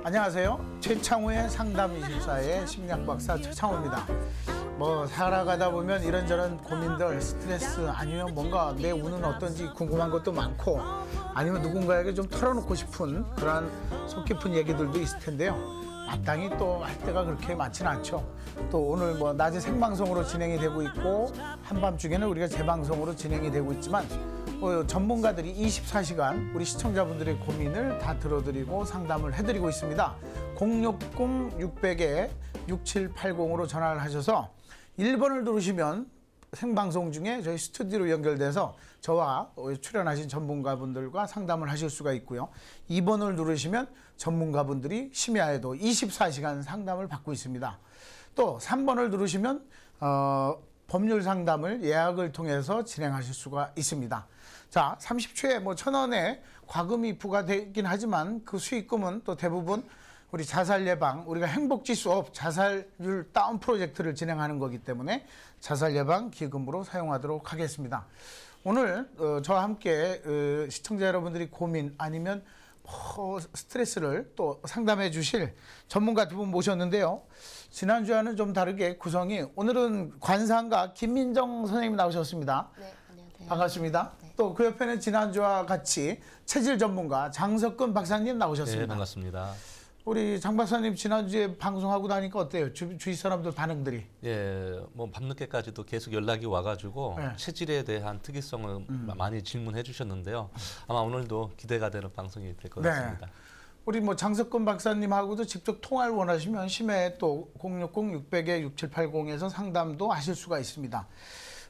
안녕하세요. 최창호의 상담24의 심리학박사 최창호입니다. 뭐 살아가다 보면 이런저런 고민들, 스트레스 아니면 뭔가 내 운은 어떤지 궁금한 것도 많고 아니면 누군가에게 좀 털어놓고 싶은 그런 속 깊은 얘기들도 있을 텐데요. 마땅히 또 할 때가 그렇게 많지는 않죠. 또 오늘 뭐 낮에 생방송으로 진행이 되고 있고 한밤중에는 우리가 재방송으로 진행이 되고 있지만 전문가들이 24시간 우리 시청자분들의 고민을 다 들어드리고 상담을 해드리고 있습니다. 060-600-6780으로 전화를 하셔서 1번을 누르시면 생방송 중에 저희 스튜디오로 연결돼서 저와 출연하신 전문가분들과 상담을 하실 수가 있고요. 2번을 누르시면 전문가분들이 심야에도 24시간 상담을 받고 있습니다. 또 3번을 누르시면 법률 상담을 예약을 통해서 진행하실 수가 있습니다. 자, 30초에 뭐 1,000원의 과금이 부과되긴 하지만 그 수익금은 또 대부분 우리 자살 예방, 우리가 행복지수업 자살률 다운 프로젝트를 진행하는 거기 때문에 자살 예방 기금으로 사용하도록 하겠습니다. 오늘 저와 함께 시청자 여러분들이 고민 아니면 스트레스를 또 상담해 주실 전문가 두 분 모셨는데요. 지난주와는 좀 다르게 구성이 오늘은 관상가 김민정 선생님 나오셨습니다. 네, 안녕하세요. 반갑습니다. 네. 또 그 옆에는 지난주와 같이 체질 전문가 장석근 박사님 나오셨습니다. 네, 반갑습니다. 우리 장 박사님 지난주에 방송하고 나니까 어때요? 주위 사람들 반응들이? 예, 뭐 밤늦게까지도 계속 연락이 와가지고 네. 체질에 대한 특이성을 많이 질문해 주셨는데요. 아마 오늘도 기대가 되는 방송이 될 것 네. 같습니다. 우리 뭐 장석근 박사님하고도 직접 통화를 원하시면 심해 또 060-600-6780에서 상담도 하실 수가 있습니다.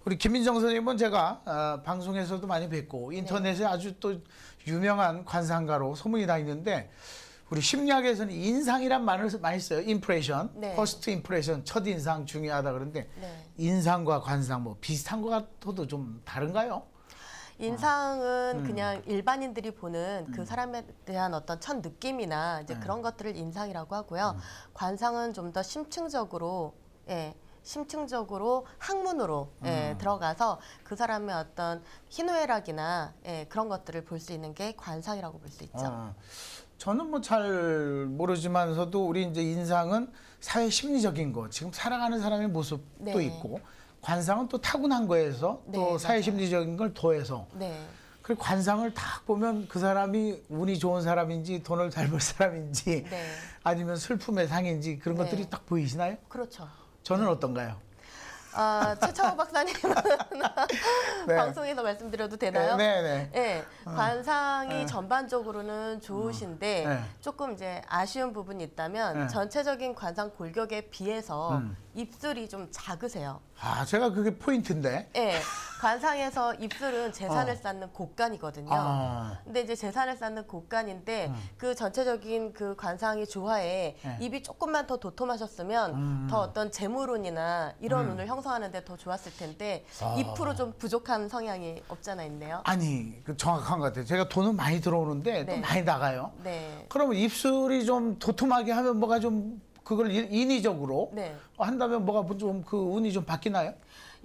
우리 김민정 선생님은 제가 방송에서도 많이 뵙고 인터넷에 아주 또 유명한 관상가로 소문이 나 있는데 우리 심리학에서는 인상이란 말을 많이 써요. 임프레션, 네. 퍼스트 임프레션, 첫인상 중요하다 그러는데 네. 인상과 관상 뭐 비슷한 것 같아도 좀 다른가요? 인상은 그냥 일반인들이 보는 그 사람에 대한 어떤 첫 느낌이나 이제 그런 것들을 인상이라고 하고요. 관상은 좀 더 심층적으로, 심층적으로 학문으로 들어가서 그 사람의 어떤 희노애락이나 그런 것들을 볼 수 있는 게 관상이라고 볼 수 있죠. 저는 뭐 잘 모르지만서도 우리 이제 인상은 사회 심리적인 거, 지금 살아가는 사람의 모습도 네. 있고, 관상은 또 타고난 거에서 또 네, 사회 맞아요. 심리적인 걸 더해서. 네. 그 관상을 딱 보면 그 사람이 운이 좋은 사람인지 돈을 잘 벌 사람인지 네. 아니면 슬픔의 상인지 그런 네. 것들이 딱 보이시나요? 그렇죠. 저는 어떤가요? 최창호 박사님은 네. 방송에서 말씀드려도 되나요? 네. 네, 관상이 전반적으로는 좋으신데 네. 조금 이제 아쉬운 부분이 있다면 네. 전체적인 관상 골격에 비해서 입술이 좀 작으세요. 아, 제가 그게 포인트인데. 네, 관상에서 입술은 재산을 쌓는 곳간이거든요. 아. 근데 이제 재산을 쌓는 곳간인데 그 전체적인 그 관상이 좋아해 네. 입이 조금만 더 도톰하셨으면 더 어떤 재물운이나 이런 운을 형성하는데 더 좋았을 텐데 2% 좀 부족한 성향이 없잖아 있네요. 아니, 그 정확한 것 같아요. 제가 돈은 많이 들어오는데 또 네. 많이 나가요. 네. 그러면 입술이 좀 도톰하게 하면 뭐가 좀 그걸 인위적으로 네. 한다면 뭐가 좀 그 운이 좀 바뀌나요?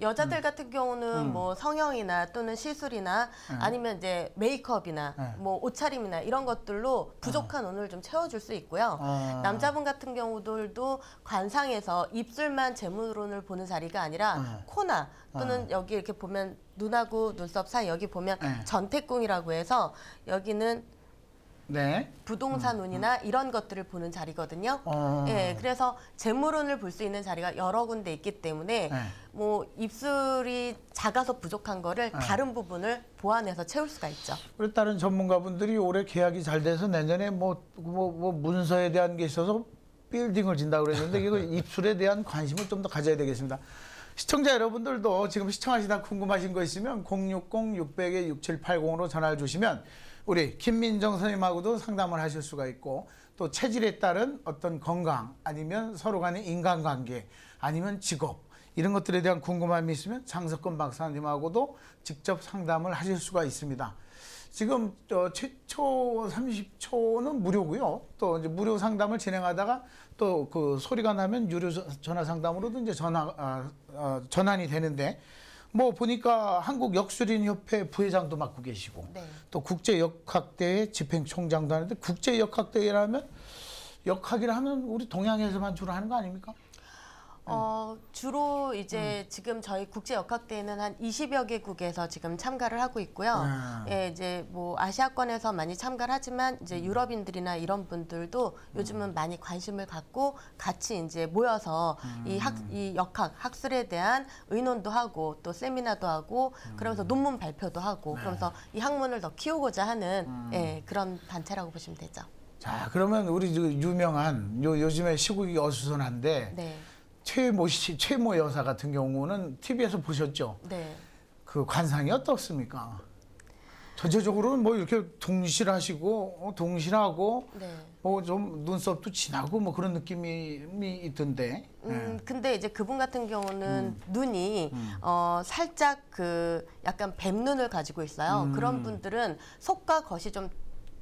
여자들 같은 경우는 뭐 성형이나 또는 시술이나 아니면 이제 메이크업이나 뭐 옷차림이나 이런 것들로 부족한 운을 좀 채워줄 수 있고요. 남자분 같은 경우들도 관상에서 입술만 재물운을 보는 자리가 아니라 코나 또는 여기 이렇게 보면 눈하고 눈썹 사이 여기 보면 전태궁이라고 해서 여기는 네. 부동산 운이나 이런 것들을 보는 자리거든요. 예, 그래서 재물운을 볼 수 있는 자리가 여러 군데 있기 때문에 뭐 입술이 작아서 부족한 거를 다른 부분을 보완해서 채울 수가 있죠. 우리 다른 전문가분들이 올해 계약이 잘 돼서 내년에 뭐 문서에 대한 게 있어서 빌딩을 진다고 그랬는데 이거 입술에 대한 관심을 좀 더 가져야 되겠습니다. 시청자 여러분들도 지금 시청하시다 궁금하신 거 있으면 060-600-6780으로 전화를 주시면 우리 김민정 선생님하고도 상담을 하실 수가 있고 또 체질에 따른 어떤 건강 아니면 서로 간의 인간관계 아니면 직업 이런 것들에 대한 궁금함이 있으면 장석근 박사님하고도 직접 상담을 하실 수가 있습니다. 지금 최초 30초는 무료고요. 또 이제 무료 상담을 진행하다가 또 그 소리가 나면 유료 전화 상담으로도 이제 전환이 되는데 뭐 보니까 한국 역술인협회 부회장도 맡고 계시고 네. 또 국제역학대회 집행총장도 하는데 국제역학대회라면 역학이라 하면 우리 동양에서만 주로 하는 거 아닙니까? 주로 이제 지금 저희 국제역학대회는 한 20여 개국에서 지금 참가를 하고 있고요. 예, 이제 뭐 아시아권에서 많이 참가를 하지만 이제 유럽인들이나 이런 분들도 요즘은 많이 관심을 갖고 같이 이제 모여서 이 역학 학술에 대한 의논도 하고 또 세미나도 하고 그러면서 논문 발표도 하고 그러면서 이 학문을 더 키우고자 하는 예, 그런 단체라고 보시면 되죠. 자, 그러면 우리 유명한 요즘에 시국이 어수선한데 네. 최모 여사 같은 경우는 TV에서 보셨죠? 네. 그 관상이 어떻습니까? 전체적으로는 뭐 이렇게 동실하시고 동실하고 네. 뭐 좀 눈썹도 진하고 뭐 그런 느낌이 있던데. 근데 이제 그분 같은 경우는 눈이 살짝 그 약간 뱀눈을 가지고 있어요. 그런 분들은 속과 겉이 좀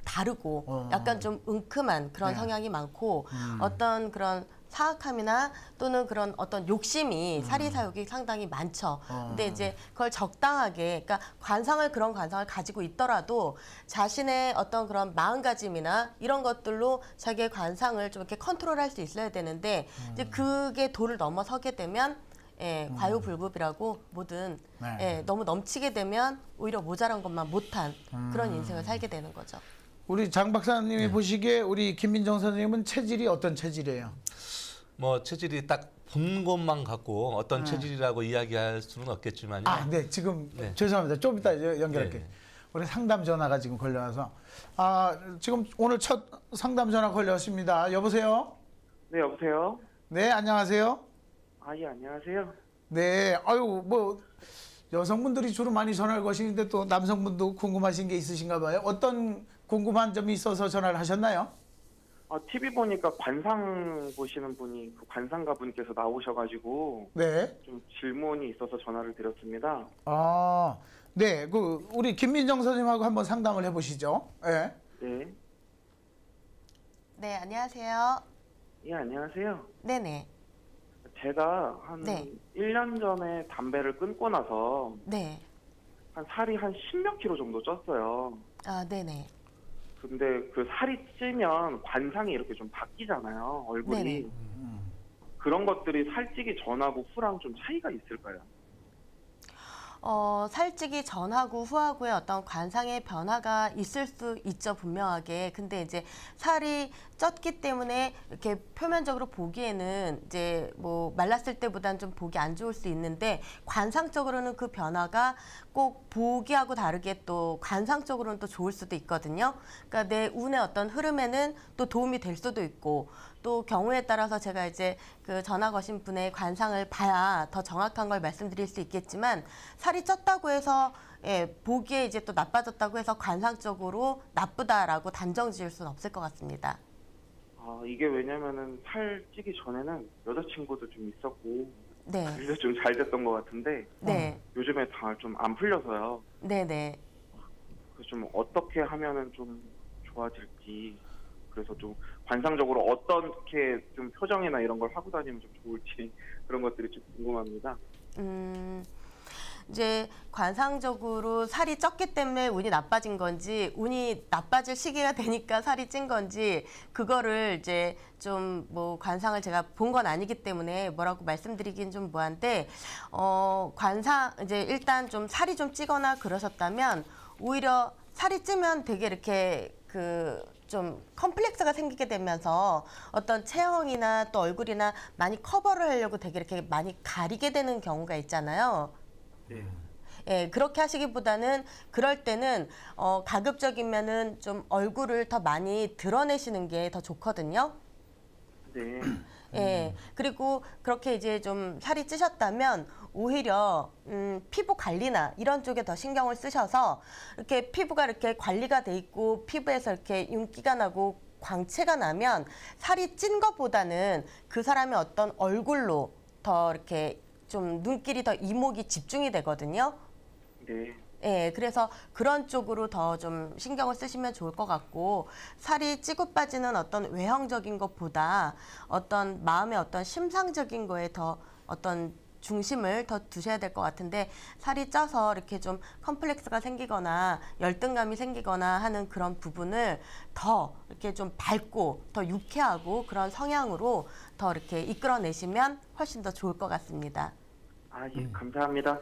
다르고 약간 좀 은큼한 그런 네. 성향이 많고 어떤 그런 사악함이나 또는 그런 어떤 욕심이 사리사욕이 상당히 많죠. 근데 이제 그걸 적당하게, 그러니까 그런 관상을 가지고 있더라도 자신의 어떤 그런 마음가짐이나 이런 것들로 자기의 관상을 좀 이렇게 컨트롤할 수 있어야 되는데 이제 그게 도를 넘어서게 되면 예, 과유불급이라고 뭐든 네. 예, 너무 넘치게 되면 오히려 모자란 것만 못한 그런 인생을 살게 되는 거죠. 우리 장 박사님이 보시기에 우리 김민정 선생님은 체질이 어떤 체질이에요? 뭐 체질이 딱 본 것만 갖고 어떤 체질이라고 이야기할 수는 없겠지만요. 아, 네, 지금 네. 죄송합니다. 좀 이따 연결할게요. 네. 우리 상담 전화가 지금 걸려와서 지금 오늘 첫 상담 전화 걸렸습니다. 여보세요? 네, 여보세요? 네, 안녕하세요. 예, 안녕하세요. 네, 아유, 뭐 여성분들이 주로 많이 전화를 거시는데 또 남성분도 궁금하신 게 있으신가 봐요. 어떤 궁금한 점이 있어서 전화를 하셨나요? TV 보니까 관상 보시는 분이 그 관상가 분께서 나오셔가지고 네. 좀 질문이 있어서 전화를 드렸습니다. 아, 네, 그 우리 김민정 선생님하고 한번 상담을 해보시죠. 네. 네. 네, 안녕하세요. 예, 안녕하세요. 네네. 제가 한 네. 1년 전에 담배를 끊고 나서 네. 한 살이 한 10몇 킬로 정도 쪘어요. 아, 네네. 근데 그 살이 찌면 관상이 이렇게 좀 바뀌잖아요, 얼굴이. 네네. 그런 것들이 살찌기 전하고 후랑 좀 차이가 있을까요? 살찌기 전하고 후하고의 어떤 관상의 변화가 있을 수 있죠, 분명하게. 근데 이제 살이 쪘기 때문에 이렇게 표면적으로 보기에는 이제 뭐 말랐을 때보다는 좀 보기 안 좋을 수 있는데 관상적으로는 그 변화가 꼭 보기하고 다르게 또 관상적으로는 또 좋을 수도 있거든요. 그러니까 내 운의 어떤 흐름에는 또 도움이 될 수도 있고 또 경우에 따라서 제가 이제 그 전화 거신 분의 관상을 봐야 더 정확한 걸 말씀드릴 수 있겠지만 살이 쪘다고 해서 예, 보기에 이제 또 나빠졌다고 해서 관상적으로 나쁘다라고 단정 지을 수는 없을 것 같습니다. 이게 왜냐면은 살 찌기 전에는 여자친구도 좀 있었고 네. 그래서 좀 잘 됐던 것 같은데 네. 요즘에 잘 좀 안 풀려서요. 네네. 그래서 좀 어떻게 하면은 좀 좋아질지 그래서 좀 관상적으로 어떻게 좀 표정이나 이런 걸 하고 다니면 좀 좋을지 그런 것들이 좀 궁금합니다. 이제 관상적으로 살이 쪘기 때문에 운이 나빠진 건지 운이 나빠질 시기가 되니까 살이 찐 건지 그거를 이제 좀 뭐 관상을 제가 본 건 아니기 때문에 뭐라고 말씀드리긴 좀 뭐한데 관상 이제 일단 좀 살이 좀 찌거나 그러셨다면 오히려 살이 찌면 되게 이렇게 좀 컴플렉스가 생기게 되면서 어떤 체형이나 또 얼굴이나 많이 커버를 하려고 되게 이렇게 많이 가리게 되는 경우가 있잖아요. 네. 예, 그렇게 하시기보다는 그럴 때는 가급적이면은 좀 얼굴을 더 많이 드러내시는 게 더 좋거든요. 네. 예, 그리고 그렇게 이제 좀 살이 찌셨다면 오히려 피부 관리나 이런 쪽에 더 신경을 쓰셔서 이렇게 피부가 이렇게 관리가 돼 있고 피부에서 이렇게 윤기가 나고 광채가 나면 살이 찐 것보다는 그 사람의 어떤 얼굴로 더 이렇게 좀 눈길이 더 이목이 집중이 되거든요. 네. 예, 그래서 그런 쪽으로 더 좀 신경을 쓰시면 좋을 것 같고 살이 찌고 빠지는 어떤 외형적인 것보다 어떤 마음의 어떤 심상적인 거에 더 어떤 중심을 더 두셔야 될 것 같은데 살이 쪄서 이렇게 좀 컴플렉스가 생기거나 열등감이 생기거나 하는 그런 부분을 더 이렇게 좀 밝고 더 유쾌하고 그런 성향으로 더 이렇게 이끌어내시면 훨씬 더 좋을 것 같습니다. 아, 예, 감사합니다.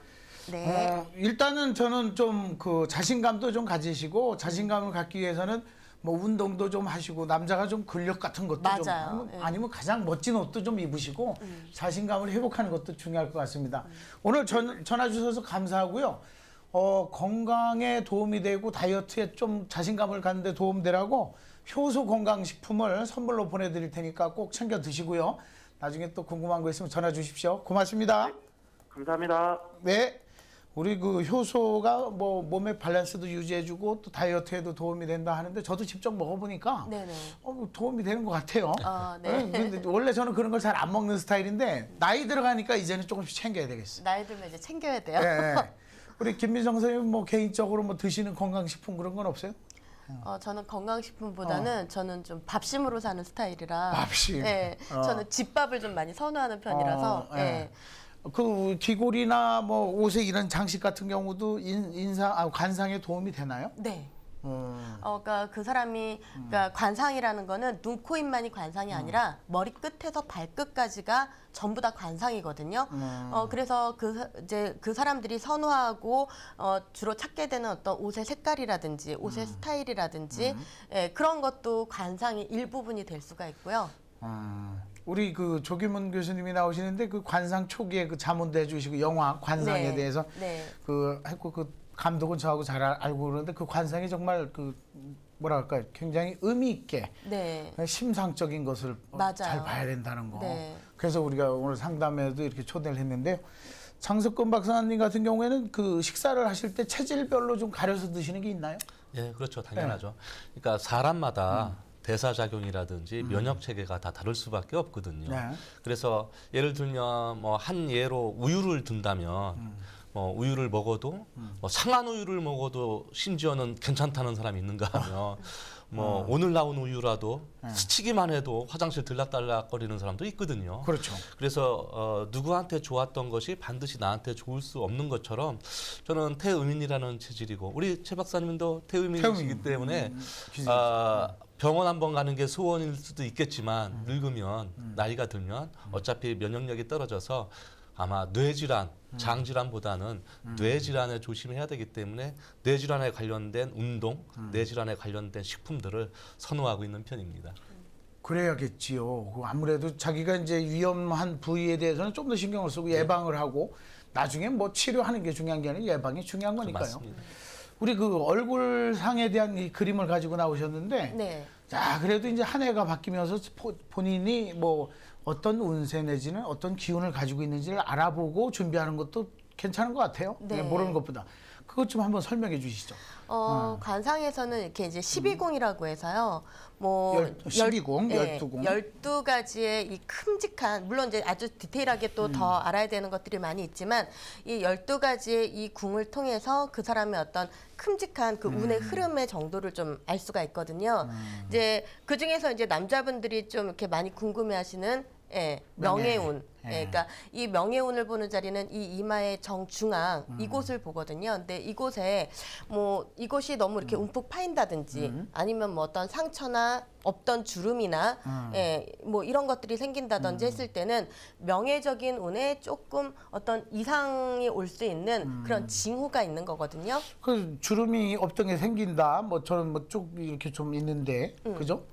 네. 일단은 저는 좀 그 자신감도 좀 가지시고 자신감을 갖기 위해서는 뭐 운동도 좀 하시고 남자가 좀 근력 같은 것도 좀 맞아요. 아니면 가장 멋진 옷도 좀 입으시고 자신감을 회복하는 것도 중요할 것 같습니다. 오늘 전화 주셔서 감사하고요. 건강에 도움이 되고 다이어트에 좀 자신감을 갖는 데 도움되라고 효소 건강식품을 선물로 보내드릴 테니까 꼭 챙겨 드시고요. 나중에 또 궁금한 거 있으면 전화 주십시오. 고맙습니다. 감사합니다. 네. 우리 그 효소가 뭐 몸의 밸런스도 유지해주고 또 다이어트에도 도움이 된다 하는데 저도 직접 먹어보니까 네네. 도움이 되는 것 같아요. 네. 근데 원래 저는 그런 걸 잘 안 먹는 스타일인데 나이 들어가니까 이제는 조금씩 챙겨야 되겠어요. 나이 들면 이제 챙겨야 돼요. 네. 우리 김민정 선생님 뭐 개인적으로 뭐 드시는 건강식품 그런 건 없어요? 저는 건강식품보다는 저는 좀 밥심으로 사는 스타일이라. 밥심. 네, 저는 집밥을 좀 많이 선호하는 편이라서. 네. 그 귀걸이나 뭐 옷에 이런 장식 같은 경우도 관상에 도움이 되나요? 네. 그러니까 그 사람이 그러니까 관상이라는 거는 눈, 코, 입만이 관상이 아니라 머리 끝에서 발끝까지가 전부 다 관상이거든요. 그래서 이제 그 사람들이 선호하고 주로 찾게 되는 어떤 옷의 색깔이라든지 옷의 스타일이라든지 그런 것도 관상의 일부분이 될 수가 있고요. 우리 그 조규문 교수님이 나오시는데 그 관상 초기에 그 자문도 해주시고 영화 관상에 네. 대해서 네. 그 했고 그 감독은 저하고 잘 알고 그러는데 그 관상이 정말 그 뭐랄까 굉장히 의미 있게 네. 심상적인 것을 맞아요. 잘 봐야 된다는 거. 네. 그래서 우리가 오늘 상담에도 이렇게 초대를 했는데요. 장석근 박사님 같은 경우에는 그 식사를 하실 때 체질별로 좀 가려서 드시는 게 있나요? 예, 그렇죠. 당연하죠. 그러니까 사람마다 대사작용이라든지 면역 체계가 다 다를 수밖에 없거든요. 네. 그래서 예를 들면 뭐 한 예로 우유를 든다면 뭐 우유를 먹어도 뭐 상한 우유를 먹어도 심지어는 괜찮다는 사람이 있는가 하면 뭐 오늘 나온 우유라도 스치기만 해도 화장실 들락달락거리는 사람도 있거든요. 그렇죠. 그래서 누구한테 좋았던 것이 반드시 나한테 좋을 수 없는 것처럼 저는 태음인이라는 체질이고 우리 최 박사님도 태음인이시기 때문에 병원 한번 가는 게 소원일 수도 있겠지만 늙으면 나이가 들면 어차피 면역력이 떨어져서 아마 뇌질환, 장질환보다는 뇌질환에 조심해야 되기 때문에 뇌질환에 관련된 운동, 뇌질환에 관련된 식품들을 선호하고 있는 편입니다. 그래야겠지요. 아무래도 자기가 이제 위험한 부위에 대해서는 좀 더 신경을 쓰고 예방을 하고 나중에 뭐 치료하는 게 중요한 게 아니라 예방이 중요한 거니까요. 맞습니다. 우리 그 얼굴상에 대한 이 그림을 가지고 나오셨는데 네. 자, 그래도 이제 한 해가 바뀌면서 본인이 뭐 어떤 운세 내지는 어떤 기운을 가지고 있는지를 알아보고 준비하는 것도 괜찮은 것 같아요. 네. 모르는 것보다. 그것 좀 한번 설명해 주시죠. 관상에서는 이렇게 이제 12궁이라고 해서요. 뭐 12궁, 12궁. 12가지의 이 큼직한 물론 이제 아주 디테일하게 또 더 알아야 되는 것들이 많이 있지만 이 12가지의 이 궁을 통해서 그 사람의 어떤 큼직한 그 운의 흐름의 정도를 좀 알 수가 있거든요. 이제 그중에서 이제 남자분들이 좀 이렇게 많이 궁금해하시는 명예운. 그러니까 이 명예운을 보는 자리는 이 이마의 정중앙 이곳을 보거든요. 근데 이곳에 뭐 이곳이 너무 이렇게 움푹 파인다든지 아니면 뭐 어떤 상처나 없던 주름이나 뭐 이런 것들이 생긴다든지 했을 때는 명예적인 운에 조금 어떤 이상이 올 수 있는 그런 징후가 있는 거거든요. 그 주름이 없던 게 생긴다. 뭐 저는 뭐 쭉 이렇게 좀 있는데, 그죠?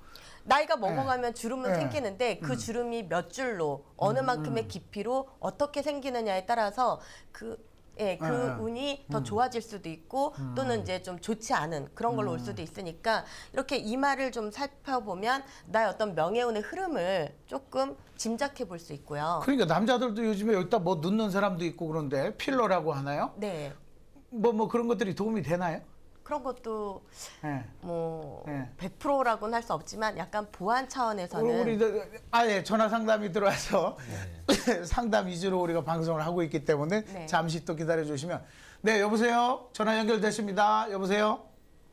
나이가 먹어가면 주름은 생기는데 그 주름이 몇 줄로 어느 만큼의 깊이로 어떻게 생기느냐에 따라서 그 운이 더 좋아질 수도 있고 또는 이제 좀 좋지 않은 그런 걸로 올 수도 있으니까 이렇게 이마를 좀 살펴보면 나의 어떤 명예운의 흐름을 조금 짐작해 볼 수 있고요. 그러니까 남자들도 요즘에 여기다 뭐 넣는 사람도 있고 그런데 필러라고 하나요? 네. 뭐 그런 것들이 도움이 되나요? 그런 것도 네. 뭐 네. 100%라고는 할 수 없지만 약간 보안 차원에서는 우리 아예 전화 상담이 들어와서 상담 위주로 우리가 방송을 하고 있기 때문에 네. 잠시 또 기다려 주시면 네 여보세요 전화 연결됐습니다. 여보세요.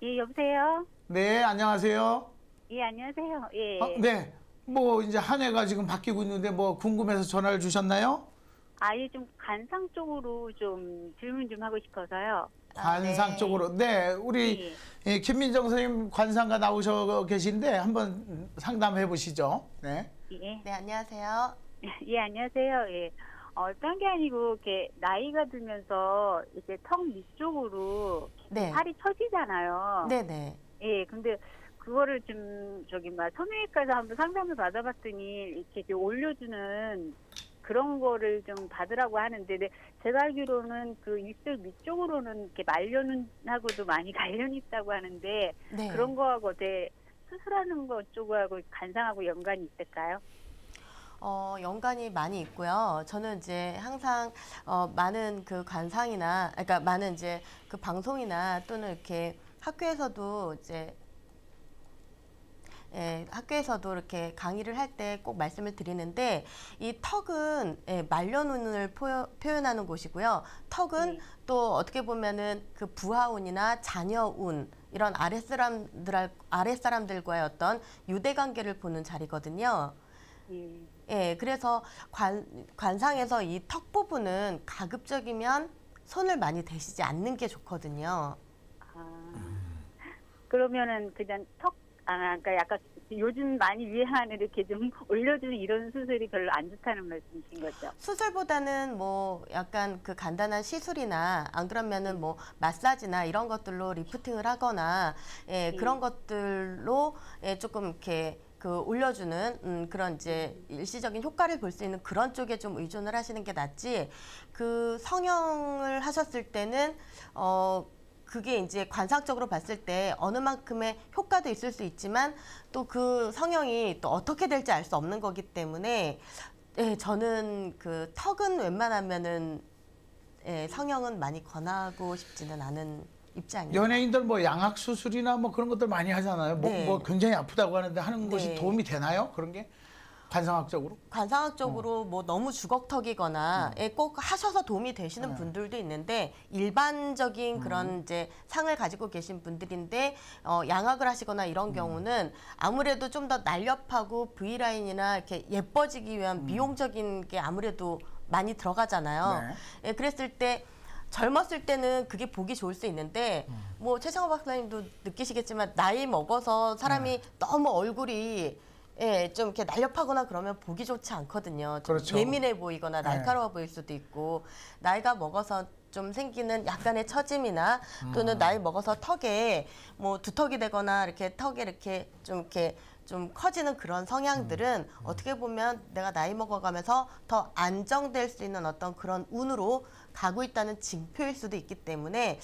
예, 여보세요? 네 안녕하세요. 예, 안녕하세요. 예. 네 뭐 이제 한 해가 지금 바뀌고 있는데 뭐 궁금해서 전화를 주셨나요? 아예 좀 관상 쪽으로 좀 질문 좀 하고 싶어서요. 관상 네. 쪽으로. 네, 우리 김민정 선생님 관상가 나오셔 계신데 한번 상담해 보시죠. 네. 예. 네, 안녕하세요. 예, 안녕하세요. 예. 딴 게 아니고 이렇게 나이가 들면서 이렇게 턱 밑쪽으로 네. 살이 처지잖아요. 네, 네. 예, 근데 그거를 좀 성형외과에서 한번 상담을 받아봤더니 이렇게 좀 올려주는 그런 거를 좀 받으라고 하는데, 네, 제가 알기로는 그 입술 밑쪽으로는 이렇게 말려눈하고도 많이 관련이 있다고 하는데, 네. 그런 거하고 어때 수술하는 것 쪽하고 관상하고 연관이 있을까요? 연관이 많이 있고요. 저는 이제 항상 많은 그 관상이나, 그러니까 많은 이제 그 방송이나 또는 이렇게 학교에서도 이제 학교에서도 이렇게 강의를 할 때 꼭 말씀을 드리는데, 이 턱은 말려눈을 표현하는 곳이고요. 턱은 또 어떻게 보면은 그 부하운이나 자녀운, 이런 아랫사람들과의 어떤 유대관계를 보는 자리거든요. 예, 그래서 관상에서 이 턱 부분은 가급적이면 손을 많이 대시지 않는 게 좋거든요. 그러면은 그냥 그러니까 약간 요즘 많이 유행하는 이렇게 좀 올려주는 이런 수술이 별로 안 좋다는 말씀이신 거죠? 수술보다는 뭐 약간 그 간단한 시술이나 안 그러면은 뭐 마사지나 이런 것들로 리프팅을 하거나 그런 것들로 조금 이렇게 그 올려주는 그런 이제 일시적인 효과를 볼 수 있는 그런 쪽에 좀 의존을 하시는 게 낫지, 그 성형을 하셨을 때는 그게 이제 관상적으로 봤을 때 어느 만큼의 효과도 있을 수 있지만 또 그 성형이 또 어떻게 될지 알 수 없는 거기 때문에 저는 그 턱은 웬만하면은 성형은 많이 권하고 싶지는 않은 입장이에요. 연예인들 뭐 양악 수술이나 뭐 그런 것들 많이 하잖아요. 네. 뭐 굉장히 아프다고 하는데 하는 네. 것이 도움이 되나요? 그런 게 관상학적으로? 관상학적으로 뭐 너무 주걱턱이거나 꼭 하셔서 도움이 되시는 분들도 있는데, 일반적인 그런 이제 상을 가지고 계신 분들인데 양악을 하시거나 이런 경우는 아무래도 좀 더 날렵하고 V라인이나 이렇게 예뻐지기 위한 미용적인 게 아무래도 많이 들어가잖아요. 네. 그랬을 때 젊었을 때는 그게 보기 좋을 수 있는데, 뭐 최창호 박사님도 느끼시겠지만 나이 먹어서 사람이 너무 얼굴이 좀 이렇게 날렵하거나 그러면 보기 좋지 않거든요. 좀 그렇죠. 예민해 보이거나 날카로워 보일 수도 있고, 나이가 먹어서 좀 생기는 약간의 처짐이나 또는 나이 먹어서 턱에 뭐 두턱이 되거나 이렇게 턱에 이렇게 좀 커지는 그런 성향들은 어떻게 보면 내가 나이 먹어가면서 더 안정될 수 있는 어떤 그런 운으로 가고 있다는 징표일 수도 있기 때문에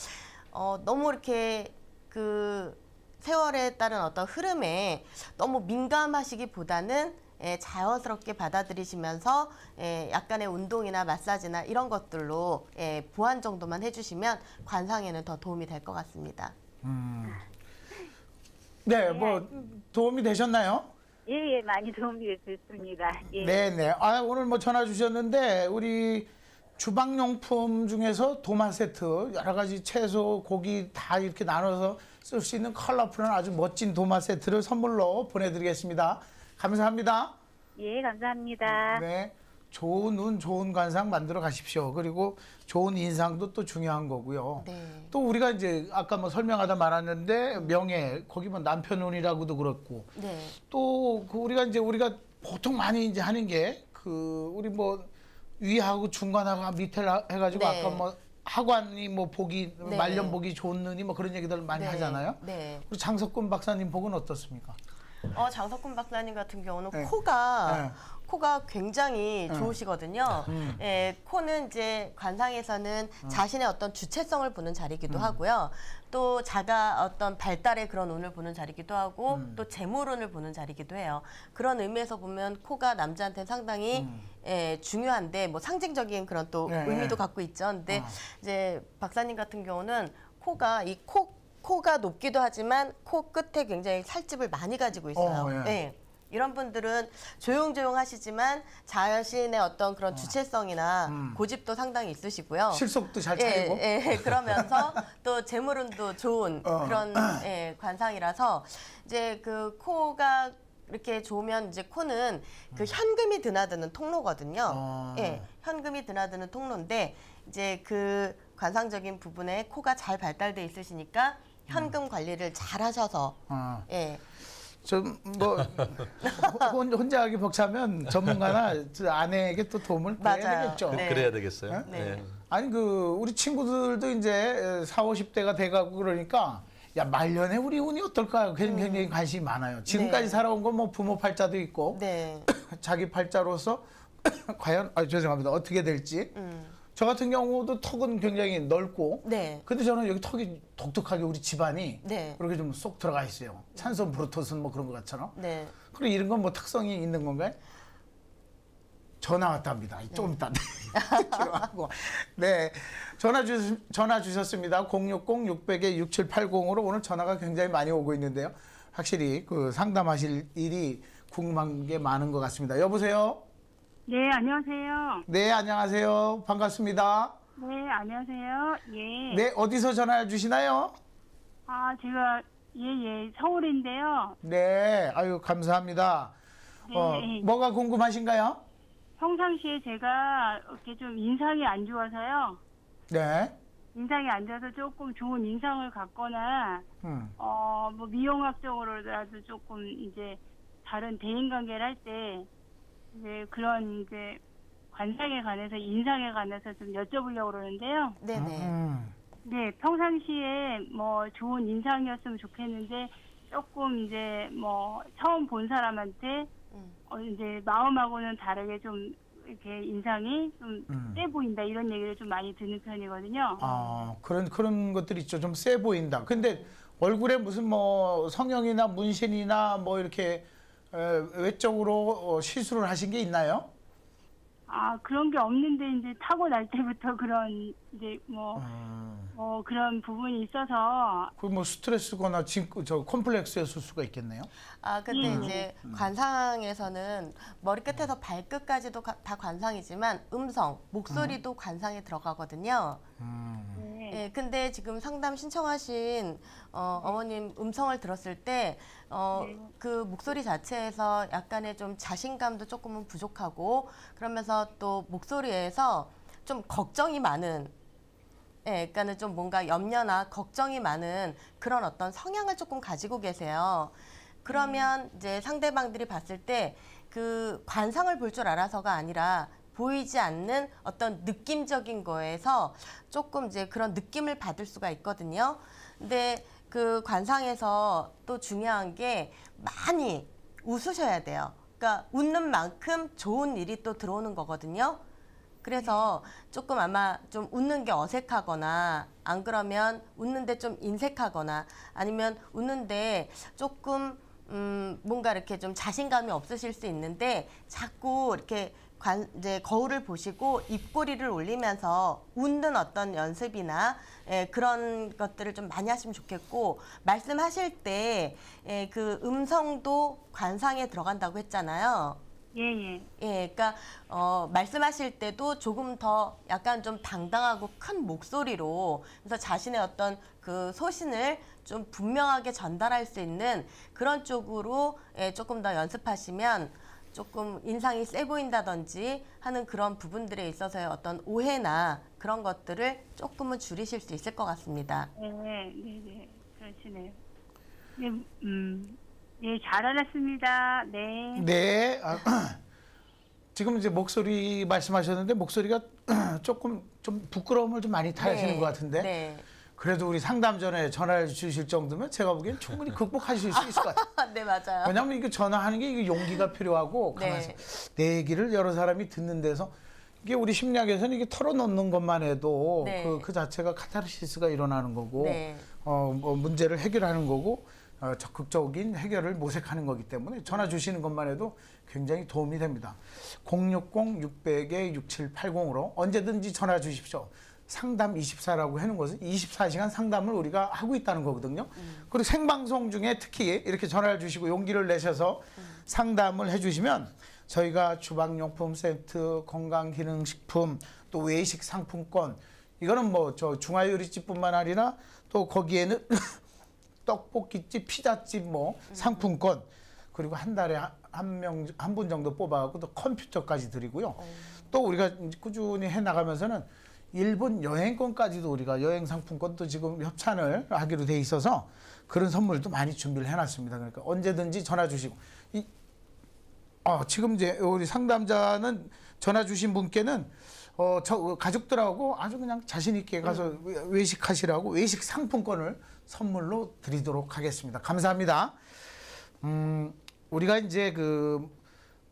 너무 이렇게 그 세월에 따른 어떤 흐름에 너무 민감하시기보다는 자연스럽게 받아들이시면서 약간의 운동이나 마사지나 이런 것들로 보완 정도만 해주시면 관상에는 더 도움이 될 것 같습니다. 네, 뭐 도움이 되셨나요? 예, 많이 도움이 됐습니다. 예. 네네. 오늘 뭐 전화 주셨는데 우리 주방용품 중에서 도마 세트, 여러 가지 채소, 고기 다 이렇게 나눠서 쓸 수 있는 컬러풀한 아주 멋진 도마 세트를 선물로 보내드리겠습니다. 감사합니다. 예, 감사합니다. 네. 좋은 운, 좋은 관상 만들어 가십시오. 그리고 좋은 인상도 또 중요한 거고요. 네. 또 우리가 이제 아까 뭐 설명하다 말았는데 명예, 거기 뭐 남편 운이라고도 그렇고, 네. 또 그 우리가 보통 많이 이제 하는 게 그 우리 뭐 위하고 중간하고 밑에 해가지고 네. 아까 뭐 하관이 뭐 보기 네. 말년 보기 좋은 눈이 뭐 그런 얘기들 많이 네. 하잖아요. 네. 우리 장석군 박사님 복은 어떻습니까? 장석군 박사님 같은 경우는 네. 코가 굉장히 좋으시거든요. 코는 이제 관상에서는 자신의 어떤 주체성을 보는 자리이기도 하고요. 또 자가 어떤 발달의 그런 운을 보는 자리이기도 하고 또 재물운을 보는 자리이기도 해요. 그런 의미에서 보면 코가 남자한테 상당히 중요한데, 뭐 상징적인 그런 또 의미도 갖고 있죠. 근데 이제 박사님 같은 경우는 코가 높기도 하지만 코 끝에 굉장히 살집을 많이 가지고 있어요. 네. 이런 분들은 조용조용하시지만 자신의 어떤 그런 주체성이나 고집도 상당히 있으시고요. 실속도 잘 차리고. 그러면서 또 재물운도 좋은 그런 관상이라서 이제 그 코가 이렇게 좋으면 이제 코는 그 현금이 드나드는 통로거든요. 예, 현금이 드나드는 통로인데 이제 그 관상적인 부분에 코가 잘 발달돼 있으시니까 현금 관리를 잘 하셔서 예. 좀 뭐 혼자 하기 벅차면 전문가나 아내에게 또 도움을 받아야 되겠죠. 네. 그래야 되겠어요. 네. 네. 아니 그 우리 친구들도 이제 40, 50대가 돼가고 그러니까 야 말년에 우리 운이 어떨까요? 굉장히 관심이 많아요. 지금까지 네. 살아온 건 뭐 부모 팔자도 있고 네. 자기 팔자로서 과연 죄송합니다 어떻게 될지. 저 같은 경우도 턱은 굉장히 넓고, 네. 근데 저는 여기 턱이 독특하게 우리 집안이 네. 그렇게 좀 쏙 들어가 있어요. 찬손 브루토스는 뭐 그런 것 같처럼. 네. 그리고 이런 건 뭐 특성이 있는 건가요? 전화 왔답니다. 좀 이따 하고. 네, 전화 주셨습니다. 060-600-6780으로 오늘 전화가 굉장히 많이 오고 있는데요. 확실히 그 상담하실 일이 궁금한 게 많은 것 같습니다. 여보세요? 네, 안녕하세요. 네, 안녕하세요. 반갑습니다. 네, 안녕하세요. 예. 네, 어디서 전화 주시나요? 아, 제가 서울인데요. 네, 아유 감사합니다. 네. 뭐가 궁금하신가요? 평상시에 제가 이렇게 좀 인상이 안 좋아서요. 네. 인상이 안 좋아서 조금 좋은 인상을 갖거나 뭐 미용학적으로라도 조금 이제 다른 대인 관계를 할 때 이제 그런 이제 관상에 관해서 인상에 관해서 좀 여쭤보려고 그러는데요. 네네. 네, 평상시에 뭐 좋은 인상이었으면 좋겠는데 조금 이제 뭐 처음 본 사람한테 이제 마음하고는 다르게 좀 이렇게 인상이 좀 세 보인다 이런 얘기를 좀 많이 듣는 편이거든요. 아, 그런 것들이 있죠. 좀 세 보인다. 근데 얼굴에 무슨 뭐 성형이나 문신이나 뭐 이렇게 외적으로 시술을 하신 게 있나요? 아, 그런 게 없는데 이제 타고날 때부터 그런 이제 뭐 그런 부분이 있어서 그 뭐 스트레스거나 저 콤플렉스였을 수가 있겠네요. 아, 근데 이제 관상에서는 머리끝에서 발끝까지도 다 관상이지만 음성, 목소리도 관상에 들어가거든요. 예, 근데 지금 상담 신청하신 어머님 음성을 들었을 때 그 목소리 자체에서 약간의 좀 자신감도 조금은 부족하고 그러면서 또 목소리에서 좀 걱정이 많은 예, 그러니까는 좀 뭔가 염려나 걱정이 많은 그런 어떤 성향을 조금 가지고 계세요. 그러면 이제 상대방들이 봤을 때 그 관상을 볼 줄 알아서가 아니라 보이지 않는 어떤 느낌적인 거에서 조금 이제 그런 느낌을 받을 수가 있거든요. 근데 그 관상에서 또 중요한 게 많이 웃으셔야 돼요. 그러니까 웃는 만큼 좋은 일이 또 들어오는 거거든요. 그래서 조금 아마 좀 웃는 게 어색하거나 안 그러면 웃는데 좀 인색하거나 아니면 웃는데 조금 뭔가 이렇게 좀 자신감이 없으실 수 있는데 자꾸 이렇게 이제 거울을 보시고 입꼬리를 올리면서 웃는 어떤 연습이나 그런 것들을 좀 많이 하시면 좋겠고 말씀하실 때 그 음성도 관상에 들어간다고 했잖아요. 예. 그러니까 말씀하실 때도 조금 더 약간 좀 당당하고 큰 목소리로 그래서 자신의 어떤 그 소신을 좀 분명하게 전달할 수 있는 그런 쪽으로 조금 더 연습하시면 조금 인상이 세 보인다든지 하는 그런 부분들에 있어서의 어떤 오해나 그런 것들을 조금은 줄이실 수 있을 것 같습니다. 네. 그러시네요. 네, 잘 알았습니다. 네. 네. 지금 이제 목소리 말씀하셨는데 목소리가 조금 좀 부끄러움을 좀 많이 타시는 것 같은데. 네. 그래도 우리 상담 전에 전화를 주실 정도면 제가 보기엔 충분히 극복하실 수 있을 것 같아요. 네, 맞아요. 왜냐하면 이게 전화하는 게 이게 용기가 필요하고 가만히 내 얘기를 여러 사람이 듣는 데서 이게 우리 심리학에서는 이게 털어놓는 것만 해도 그 자체가 카타르시스가 일어나는 거고 뭐 문제를 해결하는 거고 적극적인 해결을 모색하는 거기 때문에 전화 주시는 것만 해도 굉장히 도움이 됩니다. 060-600-6780으로 언제든지 전화 주십시오. 상담 24라고 하는 것은 24시간 상담을 우리가 하고 있다는 거거든요. 그리고 생방송 중에 특히 이렇게 전화를 주시고 용기를 내셔서 상담을 해주시면 저희가 주방용품 세트, 건강기능식품, 또 외식 상품권 이거는 뭐 저 중화요리집뿐만 아니라 또 거기에는 떡볶이집, 피자집 뭐 상품권 그리고 한 달에 한 분 정도 뽑아갖고 또 컴퓨터까지 드리고요. 또 우리가 꾸준히 해 나가면서는 일본 여행권까지도 우리가 여행 상품권도 지금 협찬을 하기로 돼 있어서 그런 선물도 많이 준비를 해놨습니다. 그러니까 언제든지 전화 주시고 지금 이제 우리 상담자는 전화 주신 분께는 저 가족들하고 아주 그냥 자신 있게 가서 외식하시라고 외식 상품권을 선물로 드리도록 하겠습니다. 감사합니다. 우리가 이제 그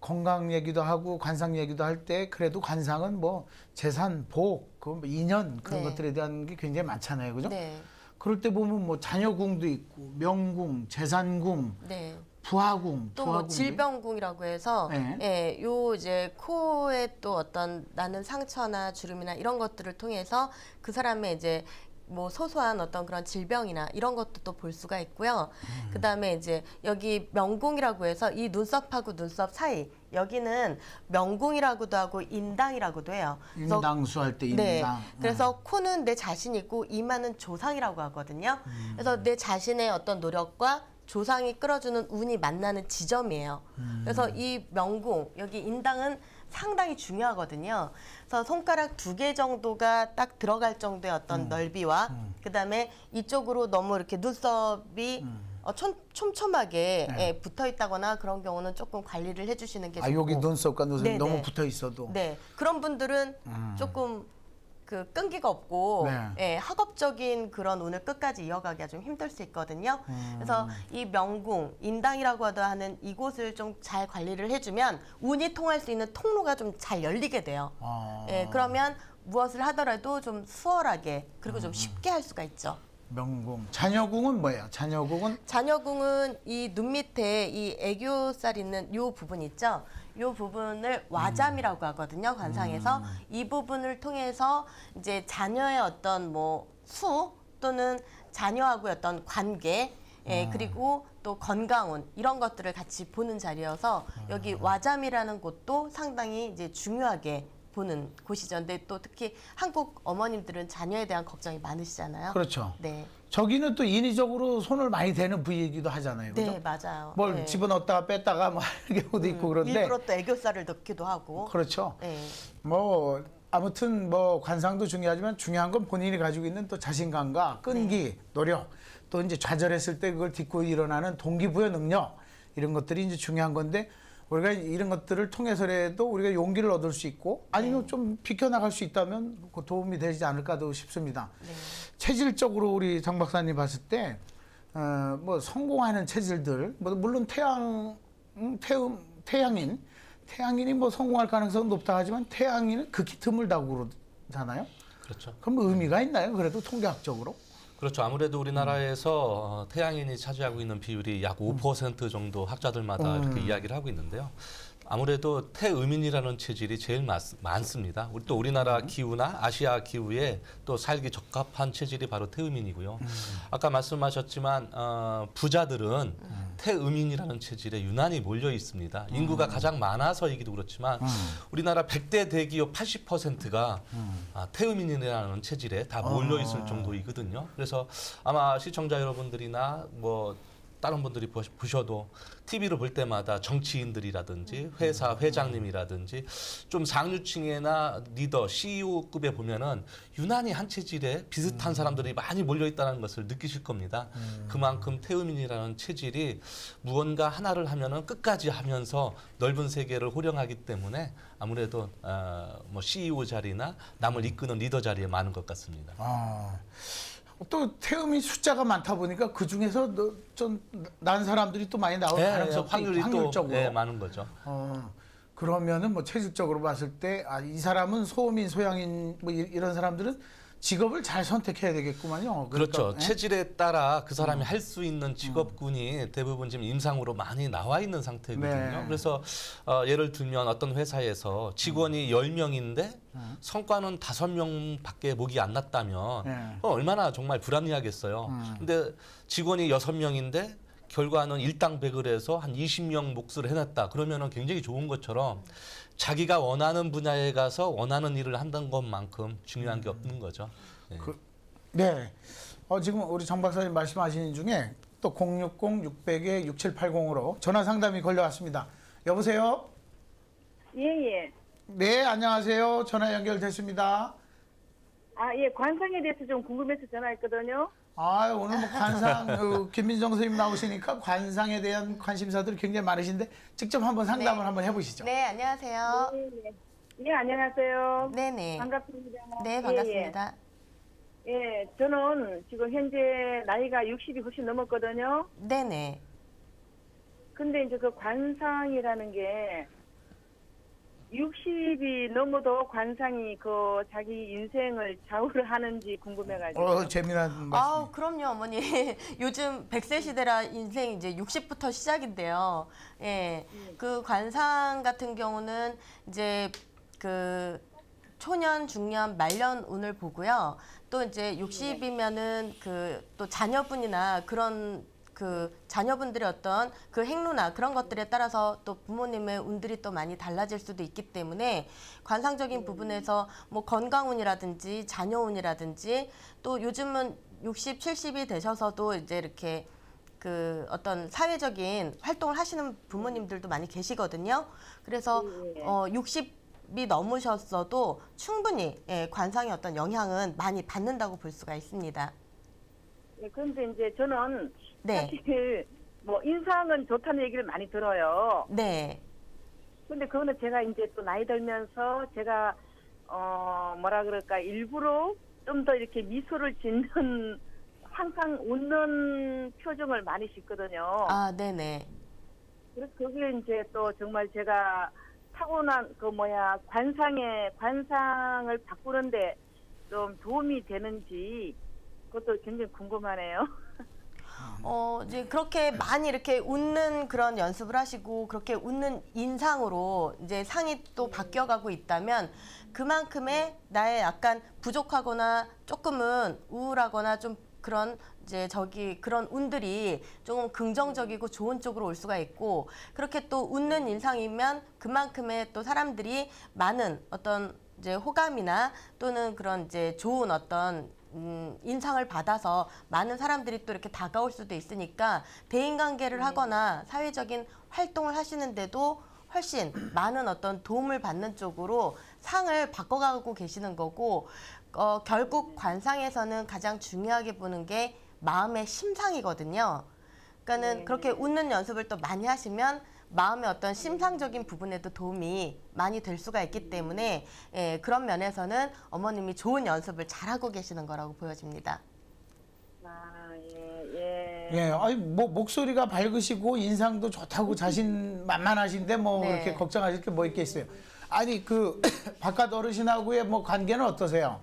건강 얘기도 하고 관상 얘기도 할 때 그래도 관상은 뭐 재산, 복, 그 인연 그런 네. 것들에 대한 게 굉장히 많잖아요, 그죠? 네. 그럴 때 보면 뭐 자녀궁도 있고 명궁, 재산궁, 네. 부하궁, 또 뭐 질병궁이라고 해서 네. 예, 요 이제 코에 또 어떤 나는 상처나 주름이나 이런 것들을 통해서 그 사람의 이제 뭐 소소한 어떤 그런 질병이나 이런 것도 또 볼 수가 있고요. 그다음에 이제 여기 명궁이라고 해서 이 눈썹하고 눈썹 사이 여기는 명궁이라고도 하고 인당이라고도 해요. 그래서 인당수 할 때 인당. 네. 그래서 코는 내 자신 있고 이마는 조상이라고 하거든요. 그래서 내 자신의 어떤 노력과 조상이 끌어주는 운이 만나는 지점이에요. 그래서 이 명궁, 여기 인당은 상당히 중요하거든요. 그래서 손가락 2개 정도가 딱 들어갈 정도의 어떤 넓이와 그다음에 이쪽으로 너무 이렇게 눈썹이 촘촘하게 네. 예, 붙어 있다거나 그런 경우는 조금 관리를 해주시는 게 좋고. 여기 눈썹과 눈썹이 네네. 너무 붙어 있어도. 네, 그런 분들은 조금 그 끈기가 없고 네. 예, 학업적인 그런 운을 끝까지 이어가기가 좀 힘들 수 있거든요. 그래서 이 명궁, 인당이라고 하는 이곳을 좀 잘 관리를 해주면 운이 통할 수 있는 통로가 좀 잘 열리게 돼요. 예, 그러면 무엇을 하더라도 좀 수월하게 그리고 좀 쉽게 할 수가 있죠. 명궁. 자녀궁은 뭐예요? 자녀궁은 이 눈 밑에 이 애교살 있는 요 부분 있죠? 요 부분을 와잠이라고 하거든요, 관상에서. 이 부분을 통해서 이제 자녀의 어떤 뭐 수 또는 자녀하고의 어떤 관계, 그리고 또 건강운 이런 것들을 같이 보는 자리여서 여기 와잠이라는 곳도 상당히 이제 중요하게 보는 곳이죠. 근데 또 특히 한국 어머님들은 자녀에 대한 걱정이 많으시잖아요. 그렇죠. 네. 저기는 또 인위적으로 손을 많이 대는 부위이기도 하잖아요. 그죠? 네, 맞아요. 뭘 네. 집어넣었다가 뺐다가 뭐 하는 경우도 있고 그런데. 일부러 또 애교살을 넣기도 하고. 그렇죠. 네. 뭐 아무튼 뭐 관상도 중요하지만 중요한 건 본인이 가지고 있는 또 자신감과 끈기, 노력, 또 이제 좌절했을 때 그걸 딛고 일어나는 동기부여 능력 이런 것들이 이제 중요한 건데 우리가 이런 것들을 통해서라도 우리가 용기를 얻을 수 있고 아니면 좀 비켜나갈 수 있다면 그 도움이 되지 않을까도 싶습니다. 네. 체질적으로 우리 장 박사님 봤을 때 뭐 성공하는 체질들 뭐 물론 태양인이 뭐 성공할 가능성은 높다 하지만 태양인은 극히 드물다고 그러잖아요. 그렇죠. 그럼 의미가 있나요? 그래도 통계학적으로? 그렇죠. 아무래도 우리나라에서 태양인이 차지하고 있는 비율이 약 5% 정도 학자들마다 이렇게 이야기를 하고 있는데요. 아무래도 태음인이라는 체질이 제일 많습니다. 또 우리나라 기후나 아시아 기후에 또 살기 적합한 체질이 바로 태음인이고요. 아까 말씀하셨지만 부자들은 태음인이라는 체질에 유난히 몰려 있습니다. 인구가 가장 많아서이기도 그렇지만 우리나라 100대 대기업 80%가 태음인이라는 체질에 다 몰려 있을 정도이거든요. 그래서 아마 시청자 여러분들이나 뭐 다른 분들이 보셔도 TV를 볼 때마다 정치인들이라든지 회사 회장님이라든지 좀 상류층이나 리더, CEO급에 보면은 유난히 한 체질에 비슷한 사람들이 많이 몰려 있다는 것을 느끼실 겁니다. 그만큼 태음인이라는 체질이 무언가 하나를 하면은 끝까지 하면서 넓은 세계를 호령하기 때문에 아무래도 뭐 CEO 자리나 남을 이끄는 리더 자리에 많은 것 같습니다. 또 태음이 숫자가 많다 보니까 그 중에서 좀 난 사람들이 또 많이 나올 가능성이 확률적으로 또 많은 거죠. 그러면은 뭐 체질적으로 봤을 때 이 사람은 소음인, 소양인 뭐 이런 사람들은 직업을 잘 선택해야 되겠구만요. 그렇죠. 예? 체질에 따라 그 사람이 할 수 있는 직업군이 대부분 지금 임상으로 많이 나와 있는 상태거든요. 네. 그래서 예를 들면 어떤 회사에서 직원이 10명인데 성과는 5명밖에 목이 안 났다면 네. 얼마나 정말 불합리하겠어요. 근데 직원이 6명인데 결과는 일당백을 해서 한 20명 몫을 해놨다. 그러면은 굉장히 좋은 것처럼 자기가 원하는 분야에 가서 원하는 일을 한다는 것만큼 중요한 게 없는 거죠. 네. 네. 지금 우리 장 박사님 말씀하시는 중에 또 060-600-6780으로 전화 상담이 걸려왔습니다. 여보세요? 예. 네, 안녕하세요. 전화 연결됐습니다. 예, 관상에 대해서 좀 궁금해서 전화했거든요. 오늘 뭐 관상 김민정 선생님 나오시니까 관상에 대한 관심사들이 굉장히 많으신데 직접 한번 상담을 한번 해보시죠. 네, 안녕하세요. 예, 안녕하세요. 네네. 반갑습니다. 네, 반갑습니다. 예, 저는 지금 현재 나이가 60이 훨씬 넘었거든요. 네네. 근데 이제 그 관상이라는 게 60이 넘어도 관상이 그 자기 인생을 좌우를 하는지 궁금해가지고. 재미난 말씀. 그럼요, 어머니. 요즘 100세 시대라 인생 이제 60부터 시작인데요. 예. 그 관상 같은 경우는 이제 그 초년, 중년, 말년 운을 보고요. 또 이제 60이면은 그 또 자녀분이나 그런 그 자녀분들의 어떤 그 행로나 그런 것들에 따라서 또 부모님의 운들이 또 많이 달라질 수도 있기 때문에 관상적인 부분에서 뭐 건강운이라든지 자녀운이라든지 또 요즘은 60, 70이 되셔서도 이제 이렇게 그 어떤 사회적인 활동을 하시는 부모님들도 많이 계시거든요. 그래서 60이 넘으셨어도 충분히 관상의 어떤 영향은 많이 받는다고 볼 수가 있습니다. 예, 그런데 이제 저는 네. 사실 뭐 인상은 좋다는 얘기를 많이 들어요. 네. 근데 그거는 제가 이제 또 나이 들면서 제가 뭐라 그럴까 일부러 좀 더 이렇게 미소를 짓는 항상 웃는 표정을 많이 짓거든요. 네네. 그래서 그게 이제 또 정말 제가 타고난 관상을 바꾸는데 좀 도움이 되는지 그것도 굉장히 궁금하네요. 이제 그렇게 많이 이렇게 웃는 그런 연습을 하시고 그렇게 웃는 인상으로 이제 상이 또 바뀌어가고 있다면 그만큼의 나의 약간 부족하거나 조금은 우울하거나 좀 그런 이제 그런 운들이 조금 긍정적이고 좋은 쪽으로 올 수가 있고 그렇게 또 웃는 인상이면 그만큼의 또 사람들이 많은 어떤 이제 호감이나 또는 그런 이제 좋은 어떤 인상을 받아서 많은 사람들이 또 이렇게 다가올 수도 있으니까 대인관계를 하거나 사회적인 활동을 하시는데도 훨씬 많은 어떤 도움을 받는 쪽으로 상을 바꿔가고 계시는 거고 결국 관상에서는 가장 중요하게 보는 게 마음의 심상이거든요. 그러니까는 그렇게 웃는 연습을 또 많이 하시면 마음의 어떤 심상적인 부분에도 도움이 많이 될 수가 있기 때문에 그런 면에서는 어머님이 좋은 연습을 잘하고 계시는 거라고 보여집니다. 뭐 목소리가 밝으시고 인상도 좋다고 자신만만하신데 뭐 네. 그렇게 걱정하실 게 뭐 있겠어요. 아니 그 바깥 어르신하고의 뭐 관계는 어떠세요?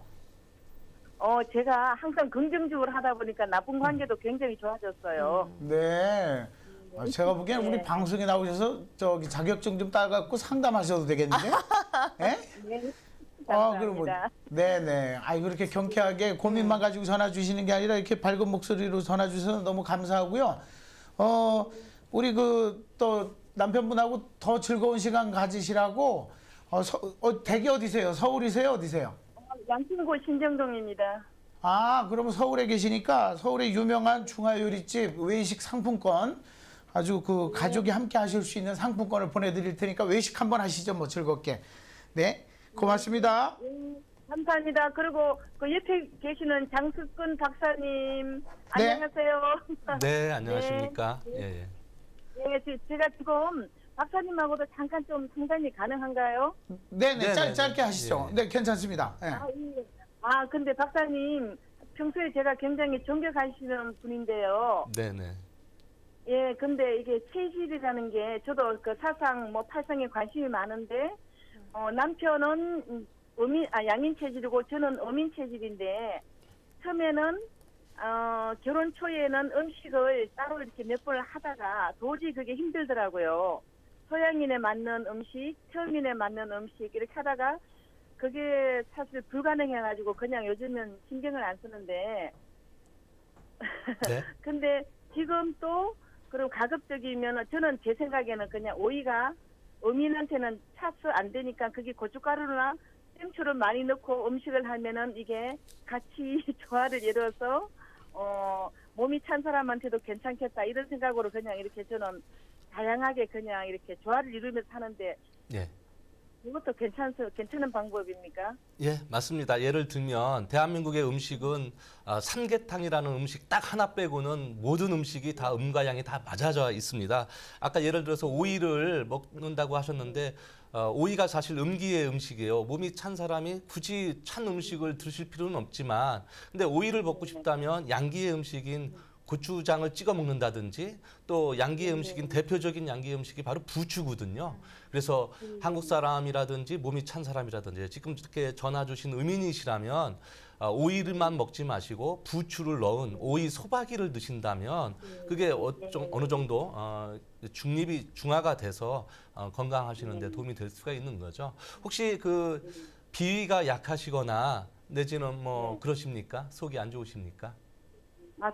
제가 항상 긍정적으로 하다 보니까 나쁜 관계도 굉장히 좋아졌어요. 네. 제가 보기엔 우리 방송에 나오셔서 저기 자격증 좀 따갖고 상담하셔도 되겠는데? 네? 네. 그럼 감사합니다. 네네. 그렇게 경쾌하게 고민만 가지고 전화 주시는 게 아니라 이렇게 밝은 목소리로 전화 주셔서 너무 감사하고요. 우리 또 남편분하고 더 즐거운 시간 가지시라고 댁이 어디세요? 서울이세요? 어디세요? 양천구 신정동입니다. 그러면 서울에 계시니까 서울의 유명한 중화요리집 외식 상품권 아주 그 가족이 함께 하실 수 있는 상품권을 보내드릴 테니까 외식 한번 하시죠. 뭐 즐겁게. 네. 고맙습니다. 감사합니다. 그리고 그 옆에 계시는 장숙근 박사님 네. 안녕하세요. 네, 안녕하십니까? 예. 제가 지금 박사님하고도 잠깐 좀 상담이 가능한가요? 네네. 짧게 하시죠. 네, 괜찮습니다. 네. 근데 박사님 평소에 제가 굉장히 존경하시는 분인데요. 네네. 근데 이게 체질이라는 게 저도 그 사상 팔상에 관심이 많은데 남편은 양인 체질이고 저는 어민 체질인데 처음에는 결혼 초에는 음식을 따로 이렇게 몇 번을 하다가 도저히 그게 힘들더라고요. 서양인에 맞는 음식, 태음인에 맞는 음식 이렇게 하다가 그게 사실 불가능해가지고 그냥 요즘은 신경을 안 쓰는데 네? 근데 지금 또 그리고 가급적이면 저는 제 생각에는 그냥 오이가 어민한테는 차스 안 되니까 그게 고춧가루나 땡초를 많이 넣고 음식을 하면은 이게 같이 조화를 이뤄서 몸이 찬 사람한테도 괜찮겠다 이런 생각으로 그냥 이렇게 저는 다양하게 그냥 이렇게 조화를 이루면서 하는데 예. 이것도 괜찮은 방법입니까? 예, 맞습니다. 예를 들면 대한민국의 음식은 삼계탕이라는 음식 딱 하나 빼고는 모든 음식이 다 음과 양이 다 맞아져 있습니다. 아까 예를 들어서 오이를 먹는다고 하셨는데 오이가 사실 음기의 음식이에요. 몸이 찬 사람이 굳이 찬 음식을 드실 필요는 없지만 근데 오이를 먹고 싶다면 양기의 음식인 고추장을 찍어 먹는다든지 또 양기의 음식인 대표적인 양기의 음식이 바로 부추거든요. 그래서 한국 사람이라든지 몸이 찬 사람이라든지 지금 이렇게 전화 주신 의민이시라면 오이를만 먹지 마시고 부추를 넣은 오이 소박이를 드신다면 그게 어느 정도 중화가 돼서 건강하시는 데 도움이 될 수가 있는 거죠. 혹시 그 비위가 약하시거나 내지는 뭐 그러십니까? 속이 안 좋으십니까?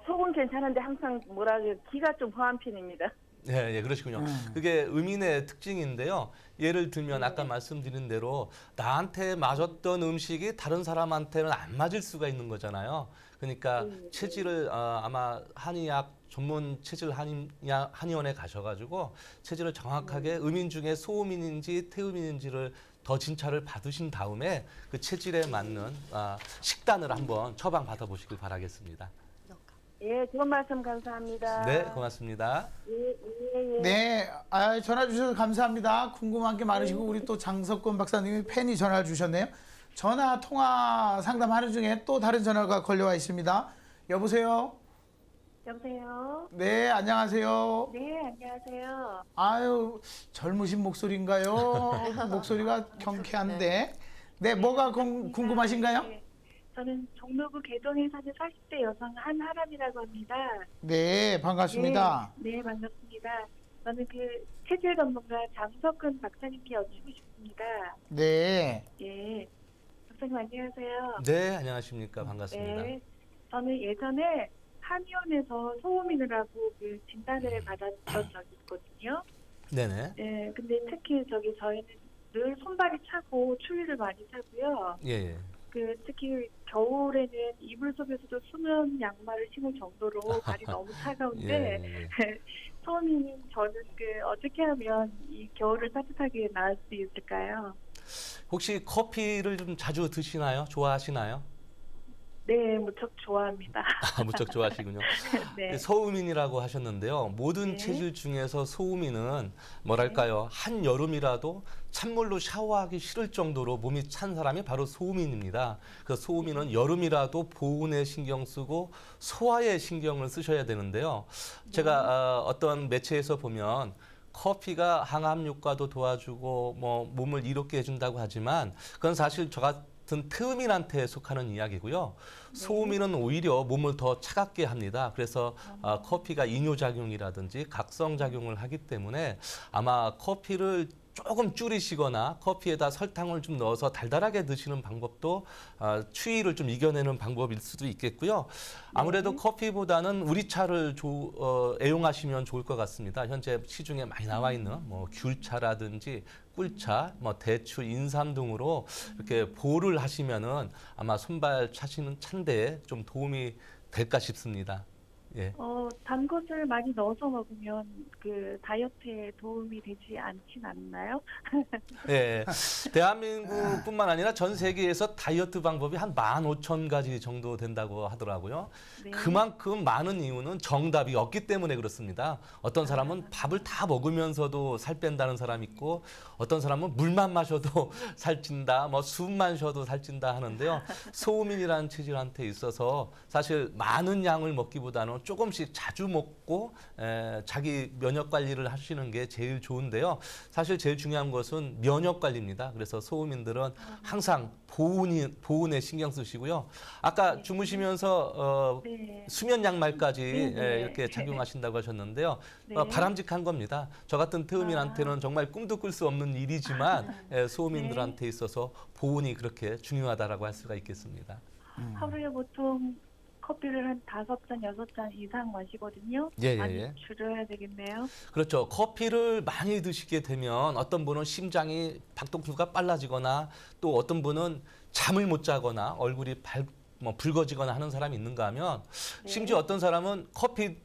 속은 괜찮은데 항상 기가 좀 허한 편입니다. 예, 그러시군요. 그게 의민의 특징인데요. 예를 들면 아까 말씀드린 대로 나한테 맞았던 음식이 다른 사람한테는 안 맞을 수가 있는 거잖아요. 그러니까 체질을 아마 한의학 전문 체질 한의원에 가셔가지고 체질을 정확하게 의민 중에 소음인인지 태음인인지를 더 진찰을 받으신 다음에 그 체질에 맞는 식단을 한번 처방 받아보시길 바라겠습니다. 예, 좋은 말씀 감사합니다. 네, 고맙습니다. 네, 전화 주셔서 감사합니다. 궁금한 게 많으시고 우리 또 장석권 박사님이 팬이 전화 주셨네요. 전화 통화 상담하는 중에 또 다른 전화가 걸려와 있습니다. 여보세요? 여보세요? 네, 안녕하세요. 네, 안녕하세요. 아유, 젊으신 목소리인가요? 목소리가 경쾌한데. 네, 뭐가 궁금하신가요? 네. 저는 종로구 개동에 사는 40대 여성 한하람이라고 합니다. 네, 반갑습니다. 네, 반갑습니다. 저는 체질 전문가 장석근 박사님께 여쭙고 싶습니다. 네. 예, 박사님 안녕하세요. 네, 안녕하십니까. 반갑습니다. 네, 저는 예전에 한의원에서 소음인이라고 진단을 받았던 적이 있거든요. 네네. 네, 근데 특히 저희는 늘 손발이 차고 추위를 많이 타고요. 예. 특히 겨울에는 이불 속에서도 수면 양말을 신을 정도로 발이 너무 차가운데 소음인 저는 어떻게 하면 이 겨울을 따뜻하게 나을 수 있을까요? 혹시 커피를 좀 자주 드시나요? 좋아하시나요? 네, 무척 좋아합니다. 무척 좋아하시군요. 네. 소음인이라고 하셨는데요. 모든 체질 중에서 소음인은 뭐랄까요? 한여름이라도 찬물로 샤워하기 싫을 정도로 몸이 찬 사람이 바로 소음인입니다. 그 소음인은 여름이라도 보온에 신경 쓰고 소화에 신경을 쓰셔야 되는데요. 제가 어떤 매체에서 보면 커피가 항암 효과도 도와주고 뭐 몸을 이롭게 해준다고 하지만 그건 사실 저 같은 태음인한테 속하는 이야기고요. 소음인은 오히려 몸을 더 차갑게 합니다. 그래서 커피가 이뇨작용이라든지 각성작용을 하기 때문에 아마 커피를 조금 줄이시거나 커피에다 설탕을 좀 넣어서 달달하게 드시는 방법도 추위를 좀 이겨내는 방법일 수도 있겠고요. 아무래도 커피보다는 우리차를 애용하시면 좋을 것 같습니다. 현재 시중에 많이 나와 있는 뭐 귤차라든지 꿀차, 뭐 대추, 인삼 등으로 이렇게 보를 하시면은 아마 손발 차시는 찬데에 좀 도움이 될까 싶습니다. 예. 단 것을 많이 넣어서 먹으면 다이어트에 도움이 되지 않진 않나요? 예. 대한민국뿐만 아니라 전 세계에서 다이어트 방법이 한 15,000가지 정도 된다고 하더라고요. 네. 그만큼 많은 이유는 정답이 없기 때문에 그렇습니다. 어떤 사람은 밥을 다 먹으면서도 살 뺀다는 사람이 있고 어떤 사람은 물만 마셔도 살찐다, 뭐 숨만 쉬어도 살찐다 하는데요. 소음인이라는 체질한테 있어서 사실 많은 양을 먹기보다는 조금씩 자주 먹고 자기 면역 관리를 하시는 게 제일 좋은데요. 사실 제일 중요한 것은 면역 관리입니다. 그래서 소음인들은 항상 보온에 신경 쓰시고요. 아까 주무시면서 수면 양말까지 이렇게 착용하신다고 하셨는데요. 바람직한 겁니다. 저 같은 태음인한테는 정말 꿈도 꿀 수 없는 일이지만 소음인들한테 있어서 보온이 그렇게 중요하다라고 할 수가 있겠습니다. 하루에 보통 커피를 한 5잔, 6잔 이상 마시거든요. 많이 줄여야 되겠네요. 그렇죠. 커피를 많이 드시게 되면 어떤 분은 심장이 박동수가 빨라지거나 또 어떤 분은 잠을 못 자거나 얼굴이 뭐 붉어지거나 하는 사람이 있는가 하면 심지어 어떤 사람은 커피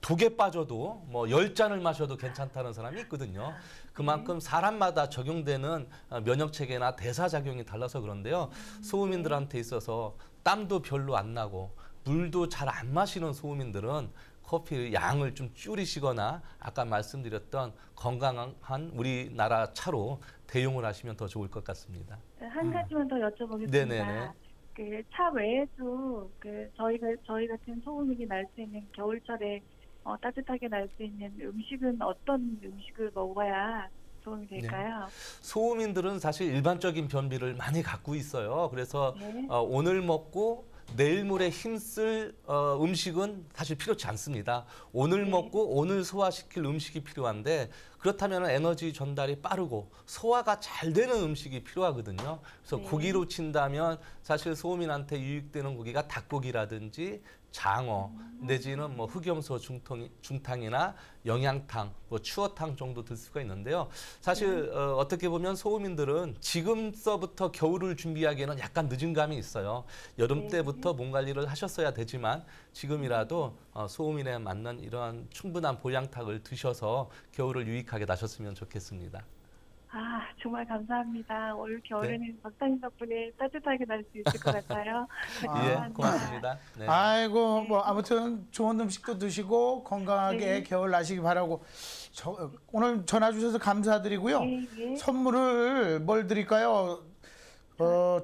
2개 빠져도 뭐 10잔을 마셔도 괜찮다는 사람이 있거든요. 그만큼 사람마다 적용되는 면역 체계나 대사 작용이 달라서 그런데요. 소음인들한테 있어서 땀도 별로 안 나고 물도 잘 안 마시는 소음인들은 커피 양을 좀 줄이시거나 아까 말씀드렸던 건강한 우리나라 차로 대용을 하시면 더 좋을 것 같습니다. 한 가지만 더 여쭤보겠습니다. 네네네. 그 차 외에도 그 저희 같은 소음이 날 수 있는 겨울철에 따뜻하게 날 수 있는 음식은 어떤 음식을 먹어야 도움이 될까요? 소음인들은 사실 일반적인 변비를 많이 갖고 있어요. 그래서 네. 오늘 먹고 내일 모레 힘쓸 음식은 사실 필요치 않습니다. 오늘 먹고 오늘 소화시킬 음식이 필요한데 그렇다면 에너지 전달이 빠르고 소화가 잘 되는 음식이 필요하거든요. 그래서 고기로 친다면 사실 소음인한테 유익되는 고기가 닭고기라든지 장어 내지는 뭐 흑염소 중탕이나 영양탕, 뭐 추어탕 정도 들 수가 있는데요. 사실 어떻게 보면 소음인들은 지금서부터 겨울을 준비하기에는 약간 늦은 감이 있어요. 여름 때부터 몸 관리를 하셨어야 되지만 지금이라도 소음인에 맞는 이러한 충분한 보양탁을 드셔서 겨울을 유익하게 나셨으면 좋겠습니다. 아, 정말 감사합니다. 올 겨울에는 박사님 덕분에 따뜻하게 날 수 있을 것 같아요. 예, 고맙습니다. 네. 아이고 뭐 아무튼 좋은 음식도 드시고 건강하게 겨울 나시기 바라고 오늘 전화 주셔서 감사드리고요. 선물을 뭘 드릴까요?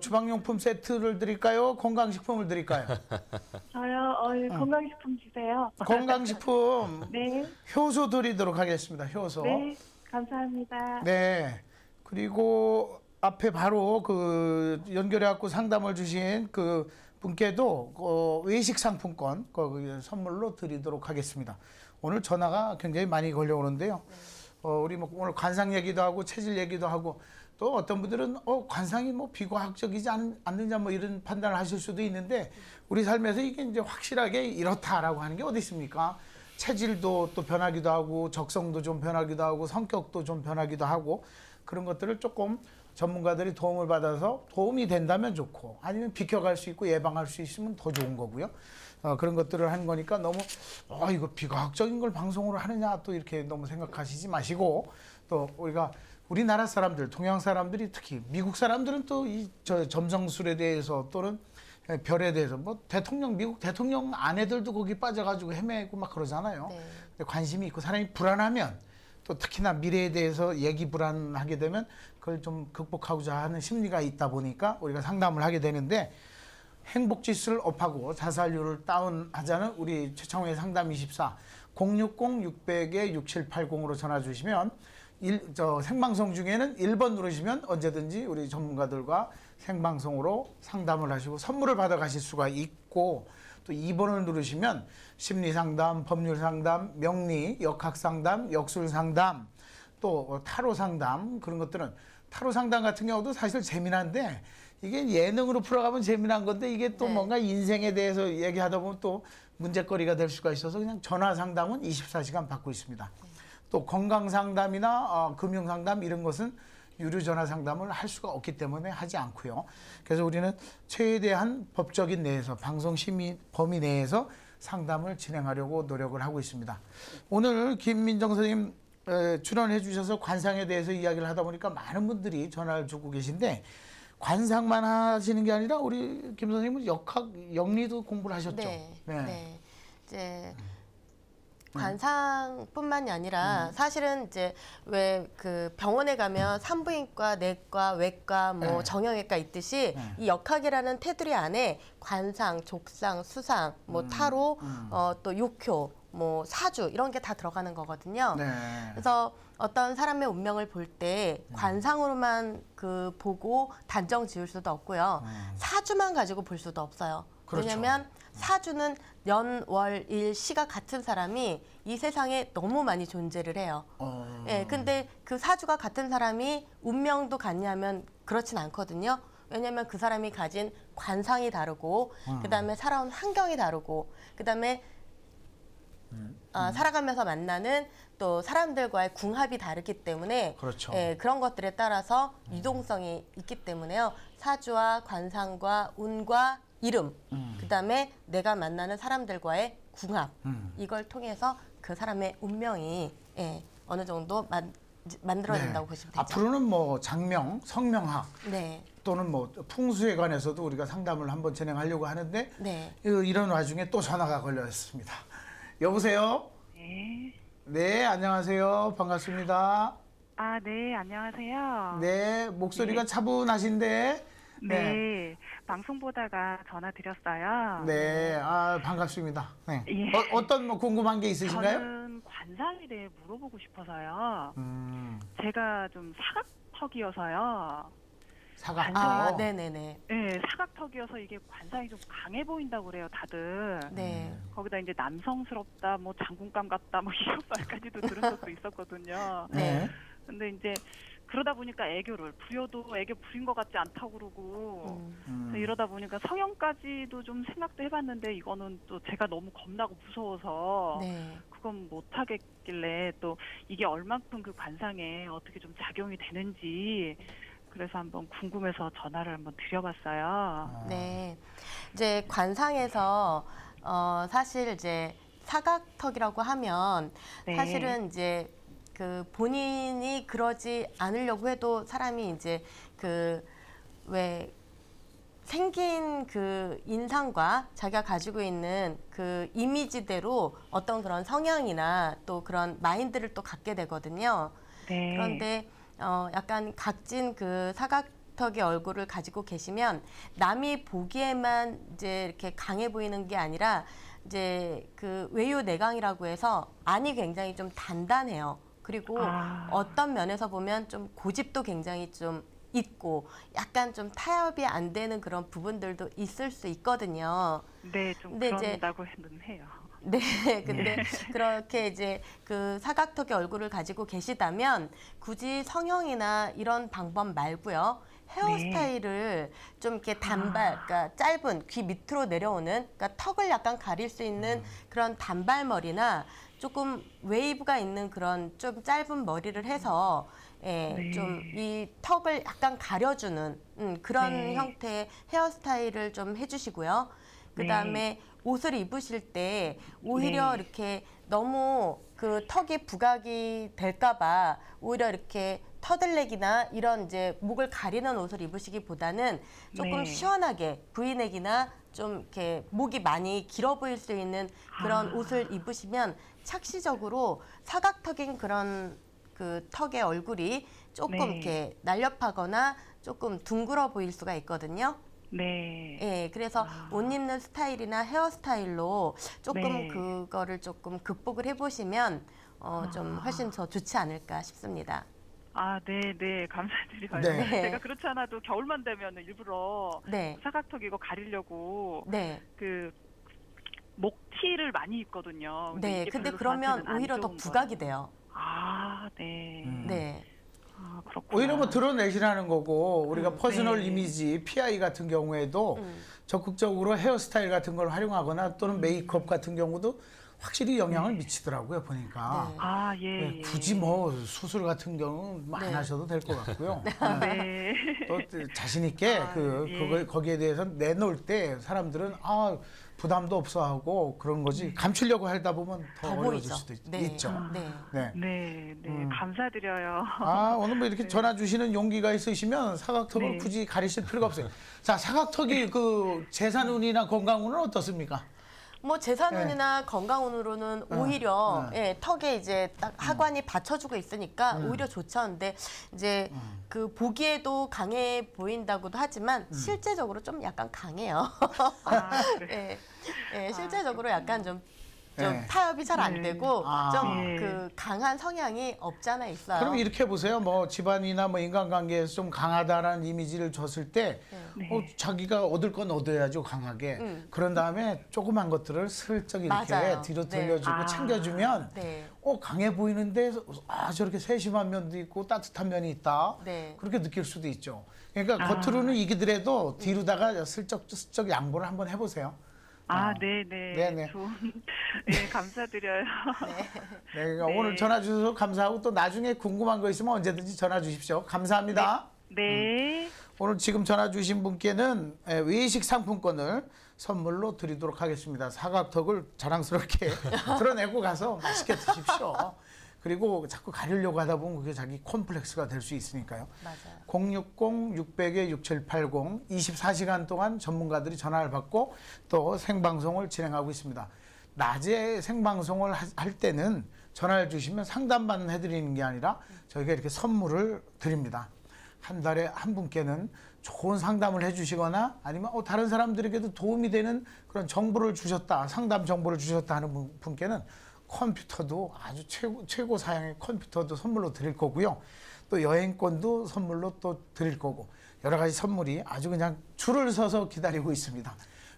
주방용품 세트를 드릴까요? 건강식품을 드릴까요? 저요, 건강식품 주세요. 건강식품 네. 효소 드리도록 하겠습니다. 효소. 네, 감사합니다. 네. 그리고 앞에 바로 그 연결해갖고 상담을 주신 그 분께도 외식 상품권 선물로 드리도록 하겠습니다. 오늘 전화가 굉장히 많이 걸려오는데요. 우리 뭐 오늘 관상 얘기도 하고 체질 얘기도 하고 또 어떤 분들은 관상이 뭐 비과학적이지 않느냐 뭐 이런 판단을 하실 수도 있는데 우리 삶에서 이게 이제 확실하게 이렇다라고 하는 게 어디 있습니까? 체질도 또 변하기도 하고 적성도 좀 변하기도 하고 성격도 좀 변하기도 하고 그런 것들을 조금 전문가들이 도움을 받아서 도움이 된다면 좋고 아니면 비켜갈 수 있고 예방할 수 있으면 더 좋은 거고요. 그런 것들을 하는 거니까 너무 이거 비과학적인 걸 방송으로 하느냐 또 이렇게 너무 생각하시지 마시고 또 우리나라 사람들, 동양 사람들이 특히 미국 사람들은 또 이 점성술에 대해서 또는 별에 대해서 뭐 미국 대통령 아내들도 거기 빠져가지고 헤매고 막 그러잖아요. 네. 관심이 있고 사람이 불안하면 또 특히나 미래에 대해서 얘기 불안하게 되면 그걸 좀 극복하고자 하는 심리가 있다 보니까 우리가 상담을 하게 되는데 행복지수를 업하고 자살률을 다운하자는 우리 최창호의 상담24 060-600-6780으로 전화 주시면 생방송 중에는 1번 누르시면 언제든지 우리 전문가들과 생방송으로 상담을 하시고 선물을 받아가실 수가 있고 또 2번을 누르시면 심리상담, 법률상담, 명리, 역학상담, 역술상담 또 타로상담 그런 것들은 타로상담 같은 경우도 사실 재미난데 이게 예능으로 풀어가면 재미난 건데 이게 또 뭔가 인생에 대해서 얘기하다 보면 또 문제거리가 될 수가 있어서 그냥 전화상담은 24시간 받고 있습니다. 또 건강상담이나 금융상담 이런 것은 유료 전화 상담을 할 수가 없기 때문에 하지 않고요. 그래서 우리는 최대한 법적인 내에서 방송 심의 범위 내에서 상담을 진행하려고 노력을 하고 있습니다. 오늘 김민정 선생님 출연해 주셔서 관상에 대해서 이야기를 하다 보니까 많은 분들이 전화를 주고 계신데 관상만 하시는 게 아니라 우리 김 선생님은 영리도 공부를 하셨죠? 네. 이제 관상뿐만이 아니라 사실은 이제 왜 그 병원에 가면 산부인과, 내과, 외과, 뭐 정형외과 있듯이 이 역학이라는 테두리 안에 관상, 족상, 수상, 뭐 타로, 또 육효, 뭐 사주 이런 게 다 들어가는 거거든요. 그래서 어떤 사람의 운명을 볼 때 관상으로만 보고 단정 지을 수도 없고요. 사주만 가지고 볼 수도 없어요. 그렇죠. 왜냐하면 사주는 년, 월, 일, 시가 같은 사람이 이 세상에 너무 많이 존재를 해요. 예, 근데 그 사주가 같은 사람이 운명도 같냐면 그렇진 않거든요. 왜냐하면 그 사람이 가진 관상이 다르고 그다음에 살아온 환경이 다르고 그다음에 살아가면서 만나는 또 사람들과의 궁합이 다르기 때문에 그렇죠. 예, 그런 것들에 따라서 유동성이 있기 때문에요. 사주와 관상과 운과 이름, 그다음에 내가 만나는 사람들과의 궁합, 이걸 통해서 그 사람의 운명이 어느 정도 만들어진다고 보시면 되죠. 앞으로는 뭐 장명, 성명학 네. 또는 뭐 풍수에 관해서도 우리가 상담을 한번 진행하려고 하는데 네. 이런 와중에 또 전화가 걸렸습니다. 여보세요? 네. 네, 안녕하세요. 반갑습니다. 아, 네, 안녕하세요. 네, 목소리가 차분하신데. 네, 방송 보다가 전화 드렸어요. 네, 아, 반갑습니다. 네. 예. 어떤 뭐 궁금한 게 있으신가요? 저는 관상에 대해 물어보고 싶어서요. 제가 좀 사각턱이어서요. 사각. 아, 네네네. 네, 사각턱이어서 이게 관상이 좀 강해 보인다고 그래요, 다들. 네. 거기다 이제 남성스럽다, 뭐 장군감 같다, 뭐 이런 말까지도 들은 적도 있었거든요. 네. 근데 이제 그러다 보니까 애교를 부려도 애교 부린 것 같지 않다고 그러고 이러다 보니까 성형까지도 좀 생각도 해봤는데 이거는 또 제가 너무 겁나고 무서워서 네. 그건 못하겠길래 또 이게 얼만큼 그 관상에 어떻게 좀 작용이 되는지 그래서 한번 궁금해서 전화를 한번 드려봤어요. 네. 이제 관상에서 사실 이제 사각턱이라고 하면 네. 사실은 이제 그 본인이 그러지 않으려고 해도 사람이 이제 그 왜 생긴 그 인상과 자기가 가지고 있는 그 이미지대로 어떤 그런 성향이나 또 그런 마인드를 또 갖게 되거든요. 네. 그런데 약간 각진 그 사각턱의 얼굴을 가지고 계시면 남이 보기에만 이제 이렇게 강해 보이는 게 아니라 이제 그 외유내강이라고 해서 안이 굉장히 좀 단단해요. 그리고 어떤 면에서 보면 좀 고집도 굉장히 좀 있고 약간 좀 타협이 안 되는 그런 부분들도 있을 수 있거든요. 네, 좀 근데 이제 그런다고는 해요. 네, 근데 그렇게 이제 그 사각턱의 얼굴을 가지고 계시다면 굳이 성형이나 이런 방법 말고요. 헤어스타일을 좀 이렇게 그러니까 짧은 귀 밑으로 내려오는, 그러니까 턱을 약간 가릴 수 있는 그런 단발머리나 조금 웨이브가 있는 그런 좀 짧은 머리를 해서 좀 이 턱을 약간 가려주는 그런 형태의 헤어스타일을 좀 해주시고요. 그 다음에 옷을 입으실 때 오히려 이렇게 너무 그 턱이 부각이 될까봐 오히려 이렇게 터들넥이나 이런 이제 목을 가리는 옷을 입으시기보다는 조금 시원하게 브이넥이나 좀 이렇게 목이 많이 길어 보일 수 있는 그런 옷을 입으시면 착시적으로 사각턱인 그런 그 턱의 얼굴이 조금 이렇게 날렵하거나 조금 둥글어 보일 수가 있거든요. 네. 예, 그래서 옷 입는 스타일이나 헤어스타일로 조금 그거를 조금 극복을 해보시면 좀 훨씬 더 좋지 않을까 싶습니다. 아, 네, 네, 감사드려요. 네. 제가 그렇지 않아도 겨울만 되면 일부러 사각턱 이거 가리려고 그 목티를 많이 입거든요. 네, 근데 그러면 오히려 더 부각이 돼요. 아, 네. 네. 아, 그렇구나. 오히려 뭐 드러내시라는 거고 우리가 퍼스널 이미지, PI 같은 경우에도 적극적으로 헤어스타일 같은 걸 활용하거나 또는 메이크업 같은 경우도 확실히 영향을 미치더라고요, 보니까. 아, 예, 예. 굳이 뭐 수술 같은 경우는 안 하셔도 될 것 같고요. 네. 또 자신 있게 거기에 대해서 내놓을 때 사람들은 부담도 없어하고 그런 거지 감추려고 하다 보면 더 어려워질 수도 있죠. 네, 감사드려요. 오늘 뭐 이렇게 전화 주시는 용기가 있으시면 사각턱을 굳이 가리실 필요가 없어요. 자, 사각턱이 그 재산운이나 건강운은 어떻습니까? 뭐 재산운이나 건강운으로는 오히려 턱에 이제 딱 하관이 받쳐주고 있으니까 오히려 좋죠. 이제 그 보기에도 강해 보인다고도 하지만 실제적으로 좀 약간 강해요. 실제적으로 약간 좀 타협이 잘 안 되고 좀 그 강한 성향이 없지 않아 있어요. 그럼 이렇게 보세요. 뭐 집안이나 뭐 인간관계에서 좀 강하다라는 이미지를 줬을 때 자기가 얻을 건 얻어야죠, 강하게. 그런 다음에 조그만 것들을 슬쩍 이렇게 뒤로 돌려주고 챙겨주면 강해 보이는데 저렇게 세심한 면도 있고 따뜻한 면이 있다. 그렇게 느낄 수도 있죠. 그러니까 겉으로는 이기더라도 뒤로다가 슬쩍 양보를 한번 해보세요. 네네. 네, 감사드려요. 그러니까 오늘 전화 주셔서 감사하고 또 나중에 궁금한 거 있으면 언제든지 전화 주십시오. 감사합니다. 네. 오늘 지금 전화 주신 분께는 외식 상품권을 선물로 드리도록 하겠습니다. 사각턱을 자랑스럽게 드러내고 가서 맛있게 드십시오. 그리고 자꾸 가리려고 하다 보면 그게 자기 콤플렉스가 될 수 있으니까요. 맞아요. 060-600-6780 24시간 동안 전문가들이 전화를 받고 또 생방송을 진행하고 있습니다. 낮에 생방송을 할 때는 전화를 주시면 상담만 해드리는 게 아니라 저희가 이렇게 선물을 드립니다. 한 달에 한 분께는 좋은 상담을 해주시거나 아니면 다른 사람들에게도 도움이 되는 그런 정보를 주셨다, 상담 정보를 주셨다 하는 분께는 컴퓨터도 아주 최고 사양의 컴퓨터도 선물로 드릴 거고요. 또 여행권도 선물로 또 드릴 거고 여러 가지 선물이 아주 그냥 줄을 서서 기다리고 있습니다.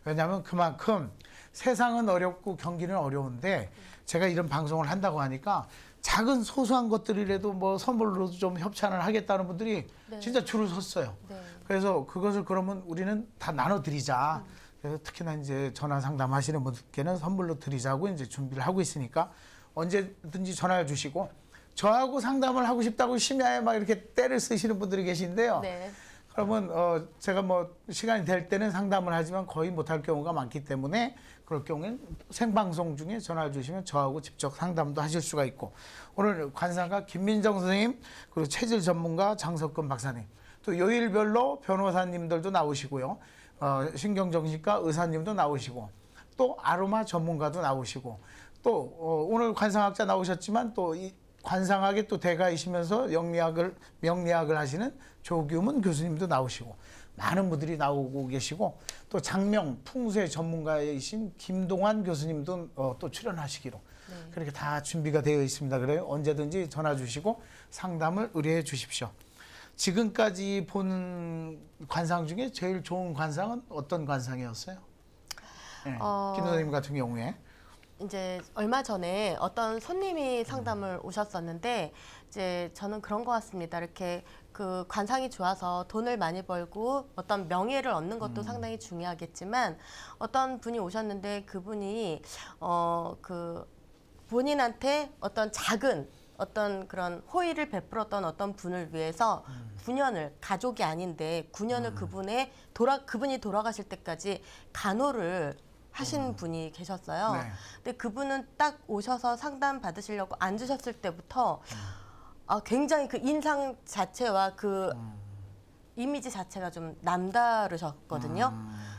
왜냐하면 그만큼 세상은 어렵고 경기는 어려운데 제가 이런 방송을 한다고 하니까 작은 소소한 것들이라도 뭐 선물로 좀 협찬을 하겠다는 분들이 네. 진짜 줄을 섰어요. 네. 그래서 그것을 그러면 우리는 다 나눠드리자. 그래서 특히나 이제 전화 상담하시는 분들께는 선물로 드리자고 이제 준비를 하고 있으니까 언제든지 전화를 주시고 저하고 상담을 하고 싶다고 심야에 막 이렇게 때를 쓰시는 분들이 계신데요. 네. 그러면 제가 뭐 시간이 될 때는 상담을 하지만 거의 못할 경우가 많기 때문에 그럴 경우에는 생방송 중에 전화를 주시면 저하고 직접 상담도 하실 수가 있고 오늘 관상가 김민정 선생님 그리고 체질 전문가 장석근 박사님 또 요일별로 변호사님들도 나오시고요. 신경정신과 의사님도 나오시고 또 아로마 전문가도 나오시고 또 오늘 관상학자 나오셨지만 또 이 관상학의 또 대가이시면서 명리학을 하시는 조규문 교수님도 나오시고 많은 분들이 나오고 계시고 또 장명 풍수의 전문가이신 김동환 교수님도 또 출연하시기로 네. 그렇게 다 준비가 되어 있습니다. 그래요. 언제든지 전화 주시고 상담을 의뢰해 주십시오. 지금까지 본 관상 중에 제일 좋은 관상은 어떤 관상이었어요? 네. 김 선생님 같은 경우에 이제 얼마 전에 어떤 손님이 상담을 오셨었는데 이제 저는 그런 것 같습니다. 이렇게 그 관상이 좋아서 돈을 많이 벌고 어떤 명예를 얻는 것도 상당히 중요하겠지만 어떤 분이 오셨는데 그분이 그 본인한테 어떤 작은 어떤 그런 호의를 베풀었던 어떤 분을 위해서 9년을 가족이 아닌데 9년을 그분이 돌아가실 때까지 간호를 하신 분이 계셨어요. 네. 근데 그분은 딱 오셔서 상담 받으시려고 앉으셨을 때부터 굉장히 그 인상 자체와 그 이미지 자체가 좀 남다르셨거든요.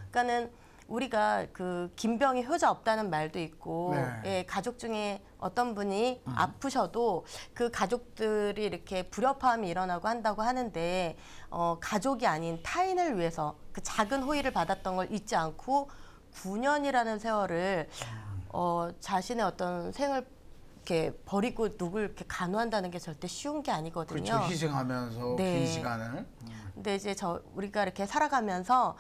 그러니까는 우리가 그 김병이 효자 없다는 말도 있고 네. 예, 가족 중에 어떤 분이 아프셔도 그 가족들이 이렇게 불협화음이 일어나고 한다고 하는데 가족이 아닌 타인을 위해서 그 작은 호의를 받았던 걸 잊지 않고 9년이라는 세월을 자신의 어떤 생을 이렇게 버리고 누굴 이렇게 간호한다는 게 절대 쉬운 게 아니거든요. 그렇죠. 희생하면서 네. 긴 시간을. 근데 이제 우리가 이렇게 살아가면서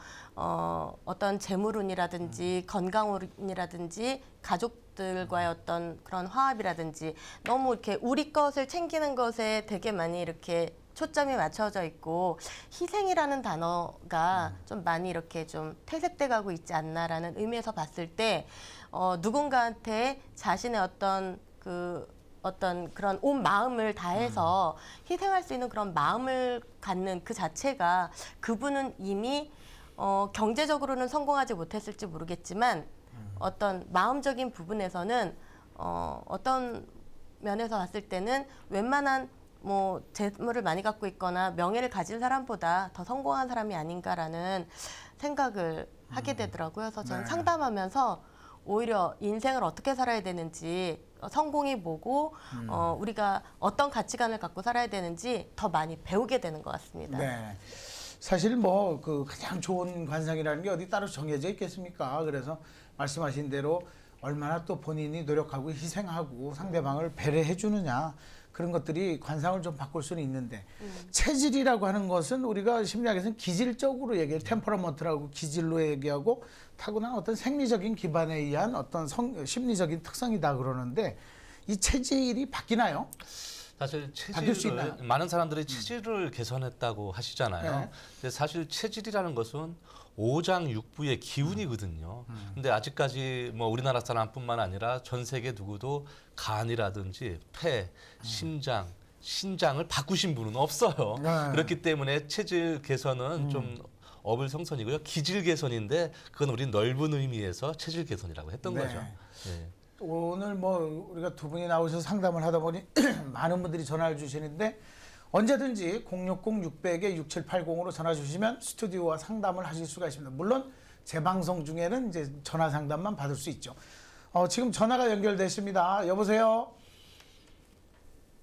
어떤 재물운이라든지 건강운이라든지 가족들과의 어떤 그런 화합이라든지 너무 이렇게 우리 것을 챙기는 것에 되게 많이 이렇게 초점이 맞춰져 있고 희생이라는 단어가 좀 많이 이렇게 좀 퇴색돼 가고 있지 않나라는 의미에서 봤을 때 누군가한테 자신의 어떤 그런 온 마음을 다해서 희생할 수 있는 그런 마음을 갖는 그 자체가 그분은 이미 경제적으로는 성공하지 못했을지 모르겠지만 어떤 마음적인 부분에서는 어떤 면에서 봤을 때는 웬만한 뭐 재물을 많이 갖고 있거나 명예를 가진 사람보다 더 성공한 사람이 아닌가라는 생각을 하게 되더라고요. 그래서 저는 네. 상담하면서 오히려 인생을 어떻게 살아야 되는지 성공이 뭐고 우리가 어떤 가치관을 갖고 살아야 되는지 더 많이 배우게 되는 것 같습니다. 네. 사실 뭐 그 가장 좋은 관상이라는 게 어디 따로 정해져 있겠습니까? 그래서 말씀하신 대로 얼마나 또 본인이 노력하고 희생하고 상대방을 배려해 주느냐 그런 것들이 관상을 좀 바꿀 수는 있는데 체질이라고 하는 것은 우리가 심리학에서는 기질적으로 얘기해요. 템퍼러먼트라고 기질로 얘기하고 타고난 어떤 생리적인 기반에 의한 어떤 심리적인 특성이다 그러는데 이 체질이 바뀌나요? 사실 바뀔 수 있나요? 많은 사람들이 체질을 개선했다고 하시잖아요. 네. 근데 사실 체질이라는 것은 오장육부의 기운이거든요. 근데 아직까지 뭐 우리나라 사람뿐만 아니라 전 세계 누구도 간이라든지 폐, 심장, 신장을 바꾸신 분은 없어요. 네. 그렇기 때문에 체질 개선은 좀 어불성선이고요. 기질 개선인데 그건 우리 넓은 의미에서 체질 개선이라고 했던 네. 거죠. 예. 오늘 뭐 우리가 두 분이 나오셔서 상담을 하다 보니 많은 분들이 전화를 주시는데 언제든지 060-600-6780으로 전화 주시면 스튜디오와 상담을 하실 수가 있습니다. 물론 재방송 중에는 이제 전화 상담만 받을 수 있죠. 지금 전화가 연결됐습니다. 여보세요?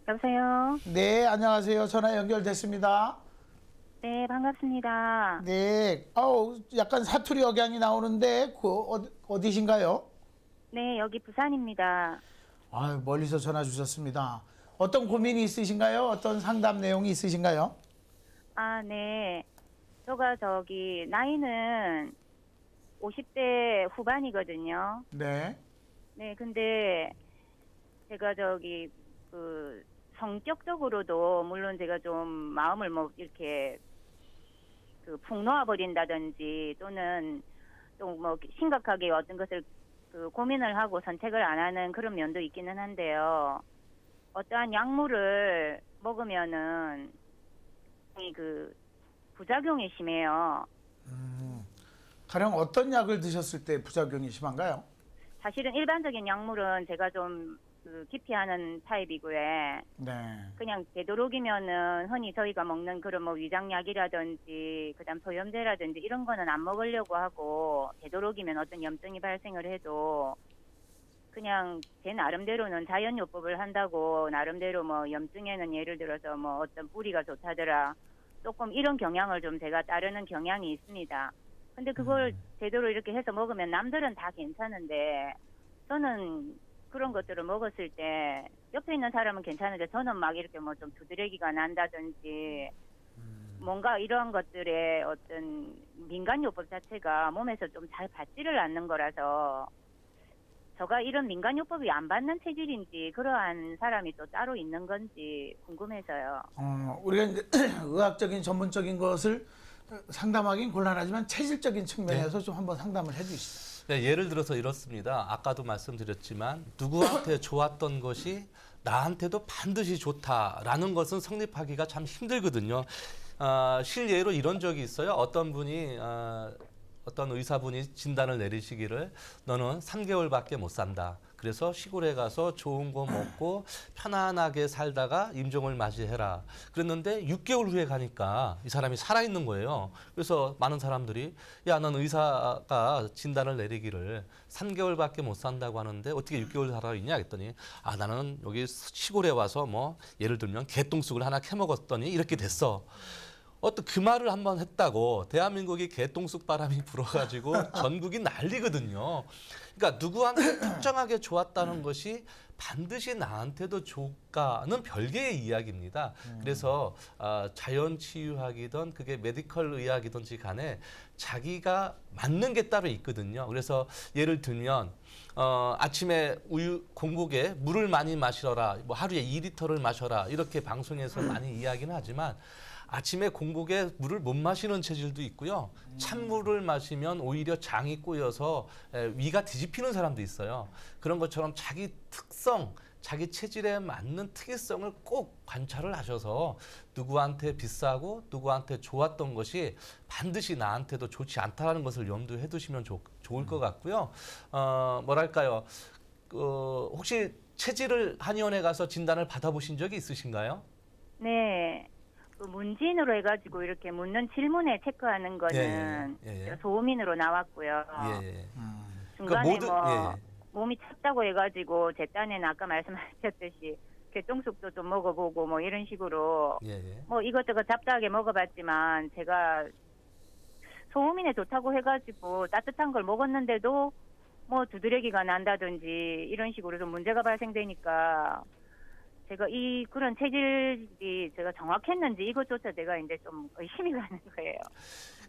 여보세요? 네, 안녕하세요. 전화 연결됐습니다. 네, 반갑습니다. 네, 약간 사투리 억양이 나오는데 어디신가요? 네, 여기 부산입니다. 멀리서 전화 주셨습니다. 어떤 고민이 있으신가요? 어떤 상담 내용이 있으신가요? 네. 제가 나이는 50대 후반이거든요. 네. 네, 근데 제가 성격적으로도 물론 제가 좀 마음을 이렇게 푹 놓아버린다든지 또는 또 심각하게 어떤 것을 고민을 하고 선택을 안 하는 그런 면도 있기는 한데요. 어떠한 약물을 먹으면은 부작용이 심해요. 가령 어떤 약을 드셨을 때 부작용이 심한가요? 사실은 일반적인 약물은 제가 좀 기피하는 타입이고요. 네. 그냥 되도록이면은 흔히 저희가 먹는 그런 위장약이라든지 그다음 소염제라든지 이런 거는 안 먹으려고 하고 되도록이면 어떤 염증이 발생을 해도 그냥 제 나름대로는 자연요법을 한다고 나름대로 염증에는 예를 들어서 어떤 뿌리가 좋다더라 조금 이런 경향을 좀 제가 따르는 경향이 있습니다. 근데 그걸 제대로 이렇게 해서 먹으면 남들은 다 괜찮은데 저는 그런 것들을 먹었을 때 옆에 있는 사람은 괜찮은데 저는 막 이렇게 좀 두드러기가 난다든지 뭔가 이러한 것들의 어떤 민간요법 자체가 몸에서 좀 잘 받지를 않는 거라서 제가 이런 민간요법이 안 받는 체질인지 그러한 사람이 또 따로 있는 건지 궁금해서요. 우리가 이제 의학적인 전문적인 것을 상담하기는 곤란하지만 체질적인 측면에서 좀 한번 상담을 해주시죠. 네, 예를 들어서 이렇습니다. 아까도 말씀드렸지만 누구한테 좋았던 것이 나한테도 반드시 좋다라는 것은 성립하기가 참 힘들거든요. 실예로 이런 적이 있어요. 어떤 분이 어떤 의사분이 진단을 내리시기를 너는 3개월밖에 못 산다. 그래서 시골에 가서 좋은 거 먹고 편안하게 살다가 임종을 맞이해라. 그랬는데 6개월 후에 가니까 이 사람이 살아있는 거예요. 그래서 많은 사람들이 야, 넌 의사가 진단을 내리기를 3개월밖에 못 산다고 하는데 어떻게 6개월 살아있냐 했더니 나는 여기 시골에 와서 예를 들면 개똥쑥을 하나 캐먹었더니 이렇게 됐어. 그 말을 한번 했다고 대한민국이 개똥쑥 바람이 불어가지고 전국이 난리거든요. 그러니까 누구한테 특정하게 좋았다는 것이 반드시 나한테도 좋을까는 별개의 이야기입니다. 그래서 자연치유학이든 그게 메디컬 의학이든지 간에 자기가 맞는 게 따로 있거든요. 그래서 예를 들면 아침에 공복에 물을 많이 마시라, 하루에 2리터를 마셔라 이렇게 방송에서 많이 이야기는 하지만 아침에 공복에 물을 못 마시는 체질도 있고요. 찬물을 마시면 오히려 장이 꼬여서 위가 뒤집히는 사람도 있어요. 그런 것처럼 자기 특성, 자기 체질에 맞는 특이성을 꼭 관찰을 하셔서 누구한테 비싸고 누구한테 좋았던 것이 반드시 나한테도 좋지 않다는 것을 염두에 두시면 좋을 것 같고요. 뭐랄까요. 혹시 체질을 한의원에 가서 진단을 받아보신 적이 있으신가요? 네. 문진으로 해가지고 이렇게 묻는 질문에 체크하는 거는 소음인으로 나왔고요. 중간에 그러니까 몸이 찼다고 해가지고 제 딴에는 아까 말씀하셨듯이 개똥쑥도 좀 먹어보고 이런 식으로 이것저것 잡다하게 먹어봤지만 제가 소음인에 좋다고 해가지고 따뜻한 걸 먹었는데도 두드러기가 난다든지 이런 식으로 좀 문제가 발생되니까 제가 그런 체질이 제가 정확했는지 이것조차 제가 이제 좀 의심이 가는 거예요.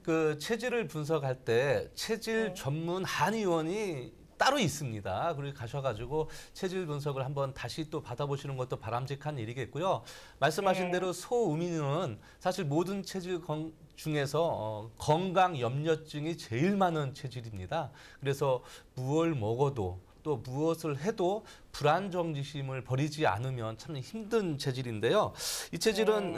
그 체질을 분석할 때 체질 전문 한의원이 따로 있습니다. 그리고 가셔가지고 체질 분석을 한번 다시 또 받아보시는 것도 바람직한 일이겠고요. 말씀하신 대로 소음인은 사실 모든 체질 중에서 건강 염려증이 제일 많은 체질입니다. 그래서 무얼 먹어도 또 무엇을 해도 불안정지심을 버리지 않으면 참 힘든 체질인데요. 이 체질은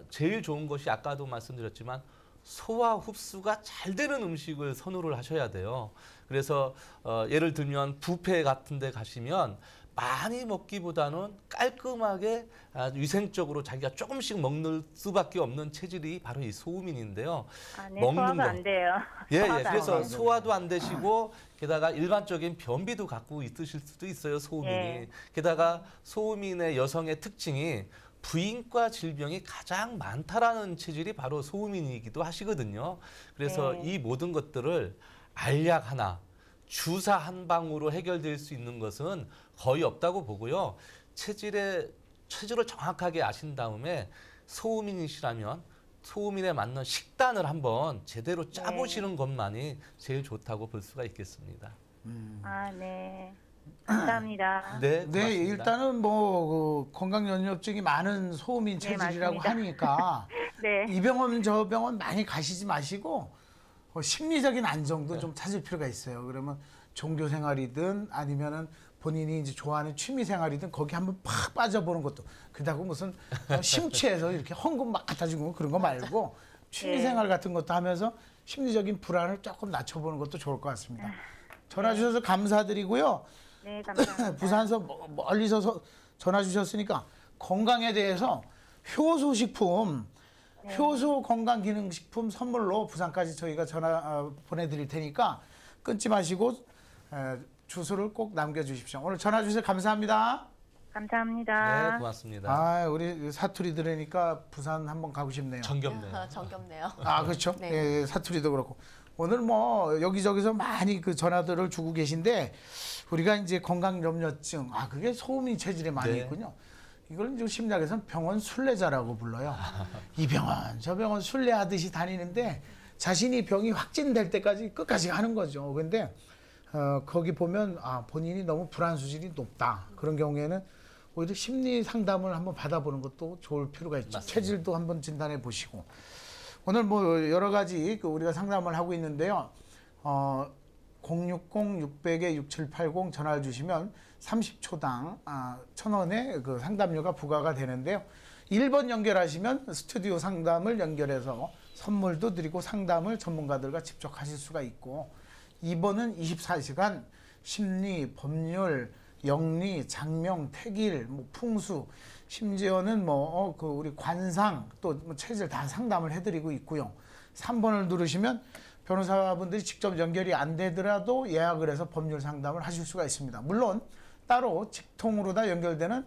제일 좋은 것이 아까도 말씀드렸지만 소화 흡수가 잘 되는 음식을 선호를 하셔야 돼요. 그래서 예를 들면 뷔페 같은 데 가시면 많이 먹기보다는 깔끔하게 위생적으로 자기가 조금씩 먹는 수밖에 없는 체질이 바로 이 소음인인데요. 네, 소화가 안 돼요. 예, 소화가 안 그래서 돼요. 소화도 안 되시고 게다가 일반적인 변비도 갖고 있으실 수도 있어요, 소음인이. 예. 게다가 소음인의 여성의 특징이 부인과 질병이 가장 많다라는 체질이 바로 소음인이기도 하시거든요. 그래서 네. 이 모든 것들을 알약 하나, 주사 한 방으로 해결될 수 있는 것은 거의 없다고 보고요. 체질을 정확하게 아신 다음에 소음인이시라면 소음인에 맞는 식단을 한번 제대로 짜보시는 것만이 제일 좋다고 볼 수가 있겠습니다. 네. 감사합니다. 네, 네, 고맙습니다. 일단은 그 건강연료증이 많은 소음인 체질이라고 맞습니다. 하니까 네. 이 병원 저 병원 많이 가시지 마시고 심리적인 안정도 좀 찾을 필요가 있어요. 그러면 종교 생활이든 아니면은 본인이 이제 좋아하는 취미 생활이든 거기 한번 팍 빠져보는 것도 그렇다고 무슨 심취해서 이렇게 헌금 막 갖다 주고 그런 거 말고 취미 생활 같은 것도 하면서 심리적인 불안을 조금 낮춰보는 것도 좋을 것 같습니다. 전화 주셔서 감사드리고요. 네, 감사합니다. 부산에서 멀리서 전화 주셨으니까 건강에 대해서 효소식품, 효소 건강기능식품 선물로 부산까지 저희가 전화 보내드릴 테니까 끊지 마시고 주소를 꼭 남겨주십시오. 오늘 전화 주셔서 감사합니다. 감사합니다. 네, 고맙습니다. 아, 우리 사투리 들으니까 부산 한번 가고 싶네요. 정겹네요. 정겹네요. 아, 그렇죠. 네. 예, 사투리도 그렇고. 오늘 뭐 여기저기서 많이 그 전화들을 주고 계신데 우리가 이제 건강염려증, 그게 소음인 체질에 많이 네. 있군요. 이걸 이제 심리학에서는 병원 순례자라고 불러요. 이 병원, 저 병원 순례하듯이 다니는데 자신이 병이 확진될 때까지 끝까지 하는 거죠. 근데 거기 보면 본인이 너무 불안 수준이 높다. 그런 경우에는 오히려 심리 상담을 한번 받아보는 것도 좋을 필요가 있죠. 맞습니다. 체질도 한번 진단해 보시고. 오늘 뭐 여러 가지 우리가 상담을 하고 있는데요. 060-600-6780 전화를 주시면 30초당 1,000원의 그 상담료가 부과가 되는데요. 1번 연결하시면 스튜디오 상담을 연결해서 선물도 드리고 상담을 전문가들과 직접 하실 수가 있고 2번은 24시간 심리, 법률, 영리, 장명, 태길, 뭐 풍수, 심지어는 그 우리 관상 또 뭐 체질 다 상담을 해드리고 있고요. 3번을 누르시면 변호사분들이 직접 연결이 안 되더라도 예약을 해서 법률 상담을 하실 수가 있습니다. 물론 따로 직통으로 다 연결되는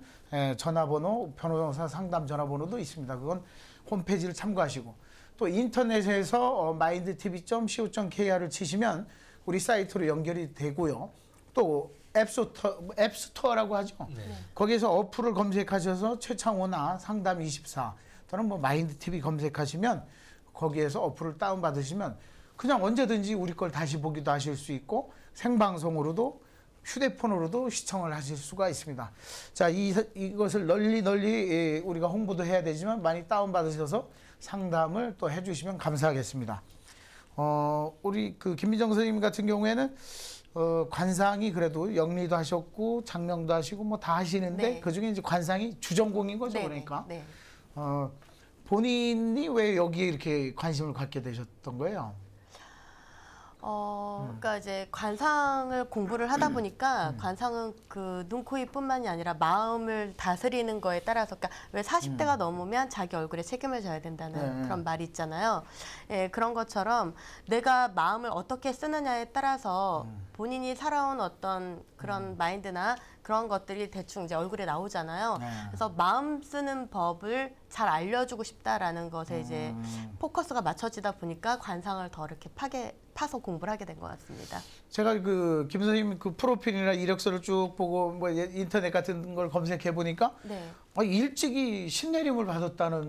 전화번호, 변호사 상담 전화번호도 있습니다. 그건 홈페이지를 참고하시고 또 인터넷에서 mindtv.co.kr을 치시면 우리 사이트로 연결이 되고요. 또 앱스토어라고 하죠. 네. 거기에서 어플을 검색하셔서 최창호나 상담24 또는 뭐 마인드TV 검색하시면 거기에서 어플을 다운받으시면 그냥 언제든지 우리 걸 다시 보기도 하실 수 있고 생방송으로도 휴대폰으로도 시청을 하실 수가 있습니다. 자, 이것을 널리 우리가 홍보도 해야 되지만 많이 다운받으셔서 상담을 또 해주시면 감사하겠습니다. 우리 그 김민정 선생님 같은 경우에는 관상이 그래도 영리도 하셨고 장명도 하시고 뭐 다 하시는데 네. 그중에 이제 관상이 주전공인 거죠. 네, 그러니까 네. 본인이 왜 여기에 이렇게 관심을 갖게 되셨던 거예요? 그러니까 이제 관상을 공부를 하다 보니까 관상은 그 눈, 코, 입뿐만이 아니라 마음을 다스리는 거에 따라서 그러니까 왜 40대가 넘으면 자기 얼굴에 책임을 져야 된다는 그런 말이 있잖아요. 예, 그런 것처럼 내가 마음을 어떻게 쓰느냐에 따라서 본인이 살아온 어떤 그런 마인드나 그런 것들이 대충 이제 얼굴에 나오잖아요. 그래서 마음 쓰는 법을 잘 알려주고 싶다라는 것에 이제 포커스가 맞춰지다 보니까 관상을 더 이렇게 파서 공부를 하게 된 것 같습니다. 제가 그 김 선생님 그 프로필이나 이력서를 쭉 보고 뭐 인터넷 같은 걸 검색해 보니까 네. 일찍이 신내림을 받았다는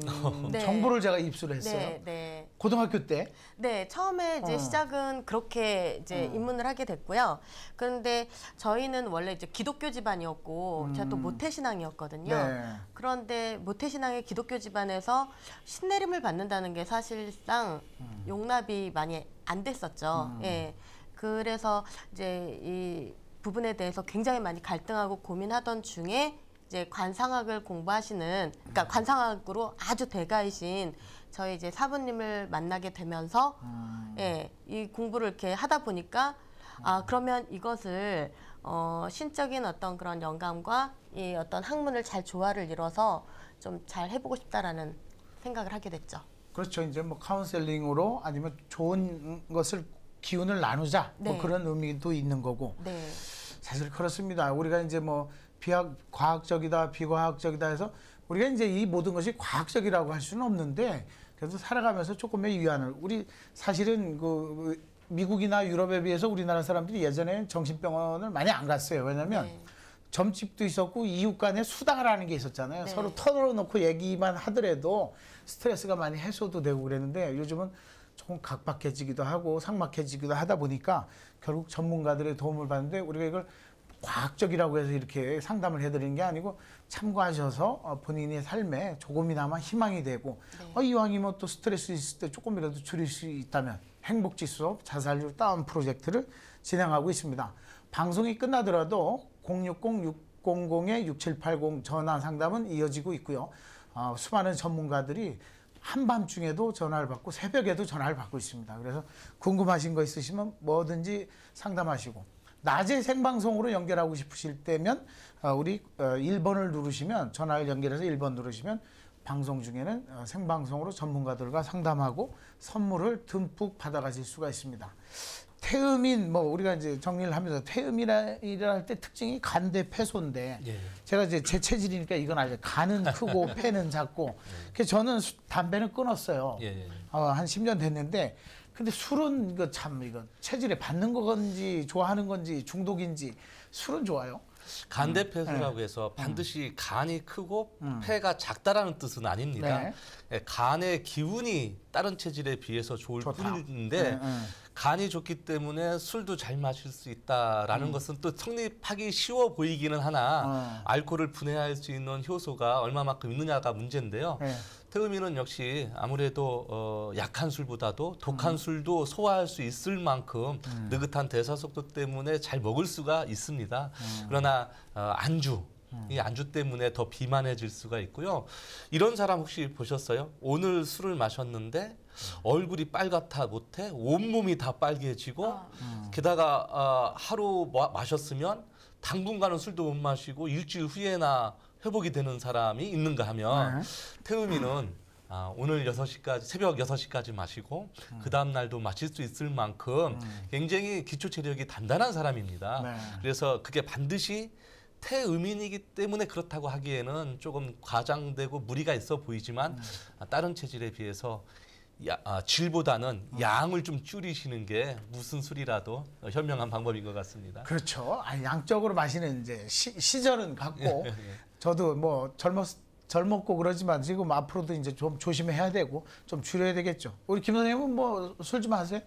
네. 정보를 제가 입수를 했어요. 네, 네. 고등학교 때. 네, 처음에 이제 시작은 그렇게 이제 입문을 하게 됐고요. 그런데 저희는 원래 이제 기독교 집안이었고 제가 또 모태신앙이었거든요. 네. 그런데 모태신앙의 기독교 집안에서 신내림을 받는다는 게 사실상 용납이 많이 안 됐었죠. 예. 그래서 이제 이 부분에 대해서 굉장히 많이 갈등하고 고민하던 중에 이제 관상학을 공부하시는, 그러니까 관상학으로 아주 대가이신 저희 이제 사부님을 만나게 되면서 예, 이 공부를 이렇게 하다 보니까 아, 그러면 이것을 신적인 어떤 그런 영감과 이 어떤 학문을 잘 조화를 이뤄서 좀 잘 해보고 싶다라는 생각을 하게 됐죠. 그렇죠. 이제 뭐 카운셀링으로 아니면 좋은 것을 기운을 나누자 뭐 네. 그런 의미도 있는 거고. 네. 사실 그렇습니다. 우리가 이제 뭐 과학적이다, 비과학적이다 해서 우리가 이제 이 모든 것이 과학적이라고 할 수는 없는데 그래도 살아가면서 조금의 위안을 우리 사실은 그 미국이나 유럽에 비해서 우리나라 사람들이 예전에 정신병원을 많이 안 갔어요. 왜냐하면 네. 점집도 있었고 이웃 간에 수다라는 게 있었잖아요. 네. 서로 털어놓고 얘기만 하더라도 스트레스가 많이 해소도 되고 그랬는데 요즘은 조금 각박해지기도 하고 삭막해지기도 하다 보니까 결국 전문가들의 도움을 받는데 우리가 이걸 과학적이라고 해서 이렇게 상담을 해드리는 게 아니고 참고하셔서 본인의 삶에 조금이나마 희망이 되고 네. 이왕이면 또 스트레스 있을 때 조금이라도 줄일 수 있다면 행복지수 자살률 다운 프로젝트를 진행하고 있습니다. 방송이 끝나더라도 060-600-6780 전화 상담은 이어지고 있고요. 수많은 전문가들이 한밤중에도 전화를 받고 새벽에도 전화를 받고 있습니다. 그래서 궁금하신 거 있으시면 뭐든지 상담하시고 낮에 생방송으로 연결하고 싶으실 때면 우리 1번을 누르시면 전화를 연결해서 1번 누르시면 방송 중에는 생방송으로 전문가들과 상담하고 선물을 듬뿍 받아가실 수가 있습니다. 태음인 뭐 우리가 이제 정리를 하면서 태음이라 할 때 특징이 간대 폐소인데 예. 제가 이제 제 체질이니까 이건 알죠. 간은 크고 폐는 작고. 그래서 저는 담배는 끊었어요. 예. 한 10년 됐는데 근데 술은 이거 참 이거 체질에 받는 건지 좋아하는 건지 중독인지 술은 좋아요. 간대폐소라고 해서 반드시 간이 크고 폐가 작다라는 뜻은 아닙니다. 네. 예, 간의 기운이 다른 체질에 비해서 좋을 좋다. 뿐인데 간이 좋기 때문에 술도 잘 마실 수 있다라는 것은 또 성립하기 쉬워 보이기는 하나 알코올을 분해할 수 있는 효소가 얼마만큼 있느냐가 문제인데요. 네. 태음인은 역시 아무래도 약한 술보다도 독한 술도 소화할 수 있을 만큼 느긋한 대사 속도 때문에 잘 먹을 수가 있습니다. 그러나 안주, 이 안주 때문에 더 비만해질 수가 있고요. 이런 사람 혹시 보셨어요? 오늘 술을 마셨는데 얼굴이 빨갛다 못해 온몸이 다 빨개지고 게다가 하루 마셨으면 당분간은 술도 못 마시고 일주일 후에나 회복이 되는 사람이 있는가 하면 태음인은 오늘 6시까지 새벽 6시까지 마시고 그 다음 날도 마실 수 있을 만큼 굉장히 기초 체력이 단단한 사람입니다. 네. 그래서 그게 반드시 태음인이기 때문에 그렇다고 하기에는 조금 과장되고 무리가 있어 보이지만 다른 체질에 비해서 질보다는 양을 좀 줄이시는 게 무슨 술이라도 현명한 방법인 것 같습니다. 그렇죠. 양적으로 마시는 이제 시절은 같고 저도 뭐 젊었고 그러지만 지금 앞으로도 이제 좀 조심해야 되고 좀 줄여야 되겠죠. 우리 김 선생님은 뭐 술 좀 하세요?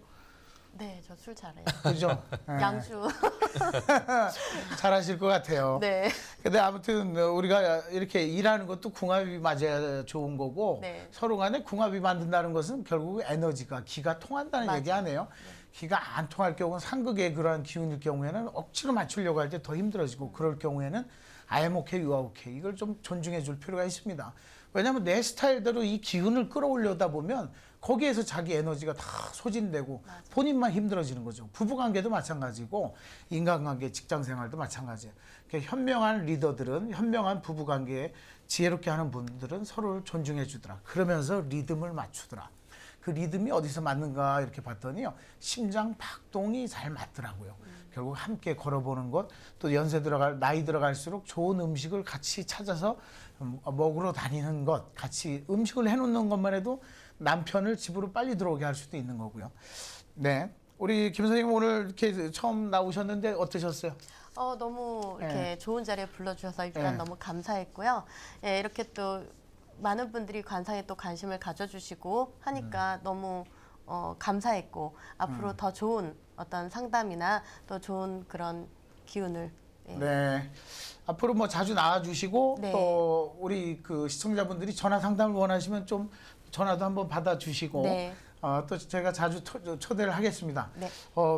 네, 저 술 잘해요. 그죠? 양주. 잘하실 것 같아요. 네. 근데 아무튼 우리가 이렇게 일하는 것도 궁합이 맞아야 좋은 거고 네. 서로 간에 궁합이 만든다는 것은 결국 에너지가 기가 통한다는 맞아요. 얘기 아니에요. 기가 안 통할 경우는 상극의 그러한 기운일 경우에는 억지로 맞추려고 할 때 더 힘들어지고 그럴 경우에는 I am okay, you are okay. 이걸 좀 존중해 줄 필요가 있습니다. 왜냐하면 내 스타일대로 이 기운을 끌어올려다 보면 거기에서 자기 에너지가 다 소진되고 본인만 힘들어지는 거죠. 부부관계도 마찬가지고 인간관계, 직장생활도 마찬가지예요. 그러니까 현명한 리더들은 현명한 부부관계에 지혜롭게 하는 분들은 서로를 존중해 주더라. 그러면서 리듬을 맞추더라. 그 리듬이 어디서 맞는가 이렇게 봤더니요. 심장 박동이 잘 맞더라고요. 결국 함께 걸어보는 것, 또 나이 들어갈수록 좋은 음식을 같이 찾아서 먹으러 다니는 것, 같이 음식을 해놓는 것만 해도 남편을 집으로 빨리 들어오게 할 수도 있는 거고요. 네, 우리 김 선생님 오늘 이렇게 처음 나오셨는데 어떠셨어요? 너무 이렇게 좋은 자리에 불러주셔서 일단 너무 감사했고요. 예, 이렇게 또 많은 분들이 관상에 또 관심을 가져주시고 하니까 너무 감사했고 앞으로 더 좋은 어떤 상담이나 또 좋은 그런 기운을 네. 앞으로 뭐 자주 나와주시고 네. 또 우리 그 시청자분들이 전화 상담을 원하시면 좀 전화도 한번 받아주시고 네. 또 제가 자주 초대를 하겠습니다. 네.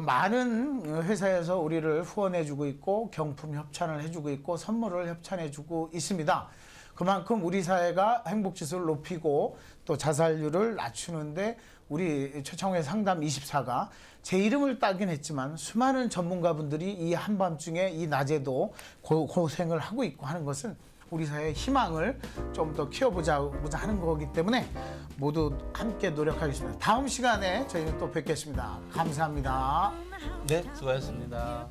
많은 회사에서 우리를 후원해주고 있고 경품 협찬을 해주고 있고 선물을 협찬해주고 있습니다. 그만큼 우리 사회가 행복지수를 높이고 또 자살률을 낮추는데 우리 최창호의 상담 24가 제 이름을 따긴 했지만 수많은 전문가분들이 이 한밤중에 이 낮에도 고생을 하고 있고 하는 것은 우리 사회의 희망을 좀 더 키워보자고자 하는 거기 때문에 모두 함께 노력하겠습니다. 다음 시간에 저희는 또 뵙겠습니다. 감사합니다. 네, 수고하셨습니다.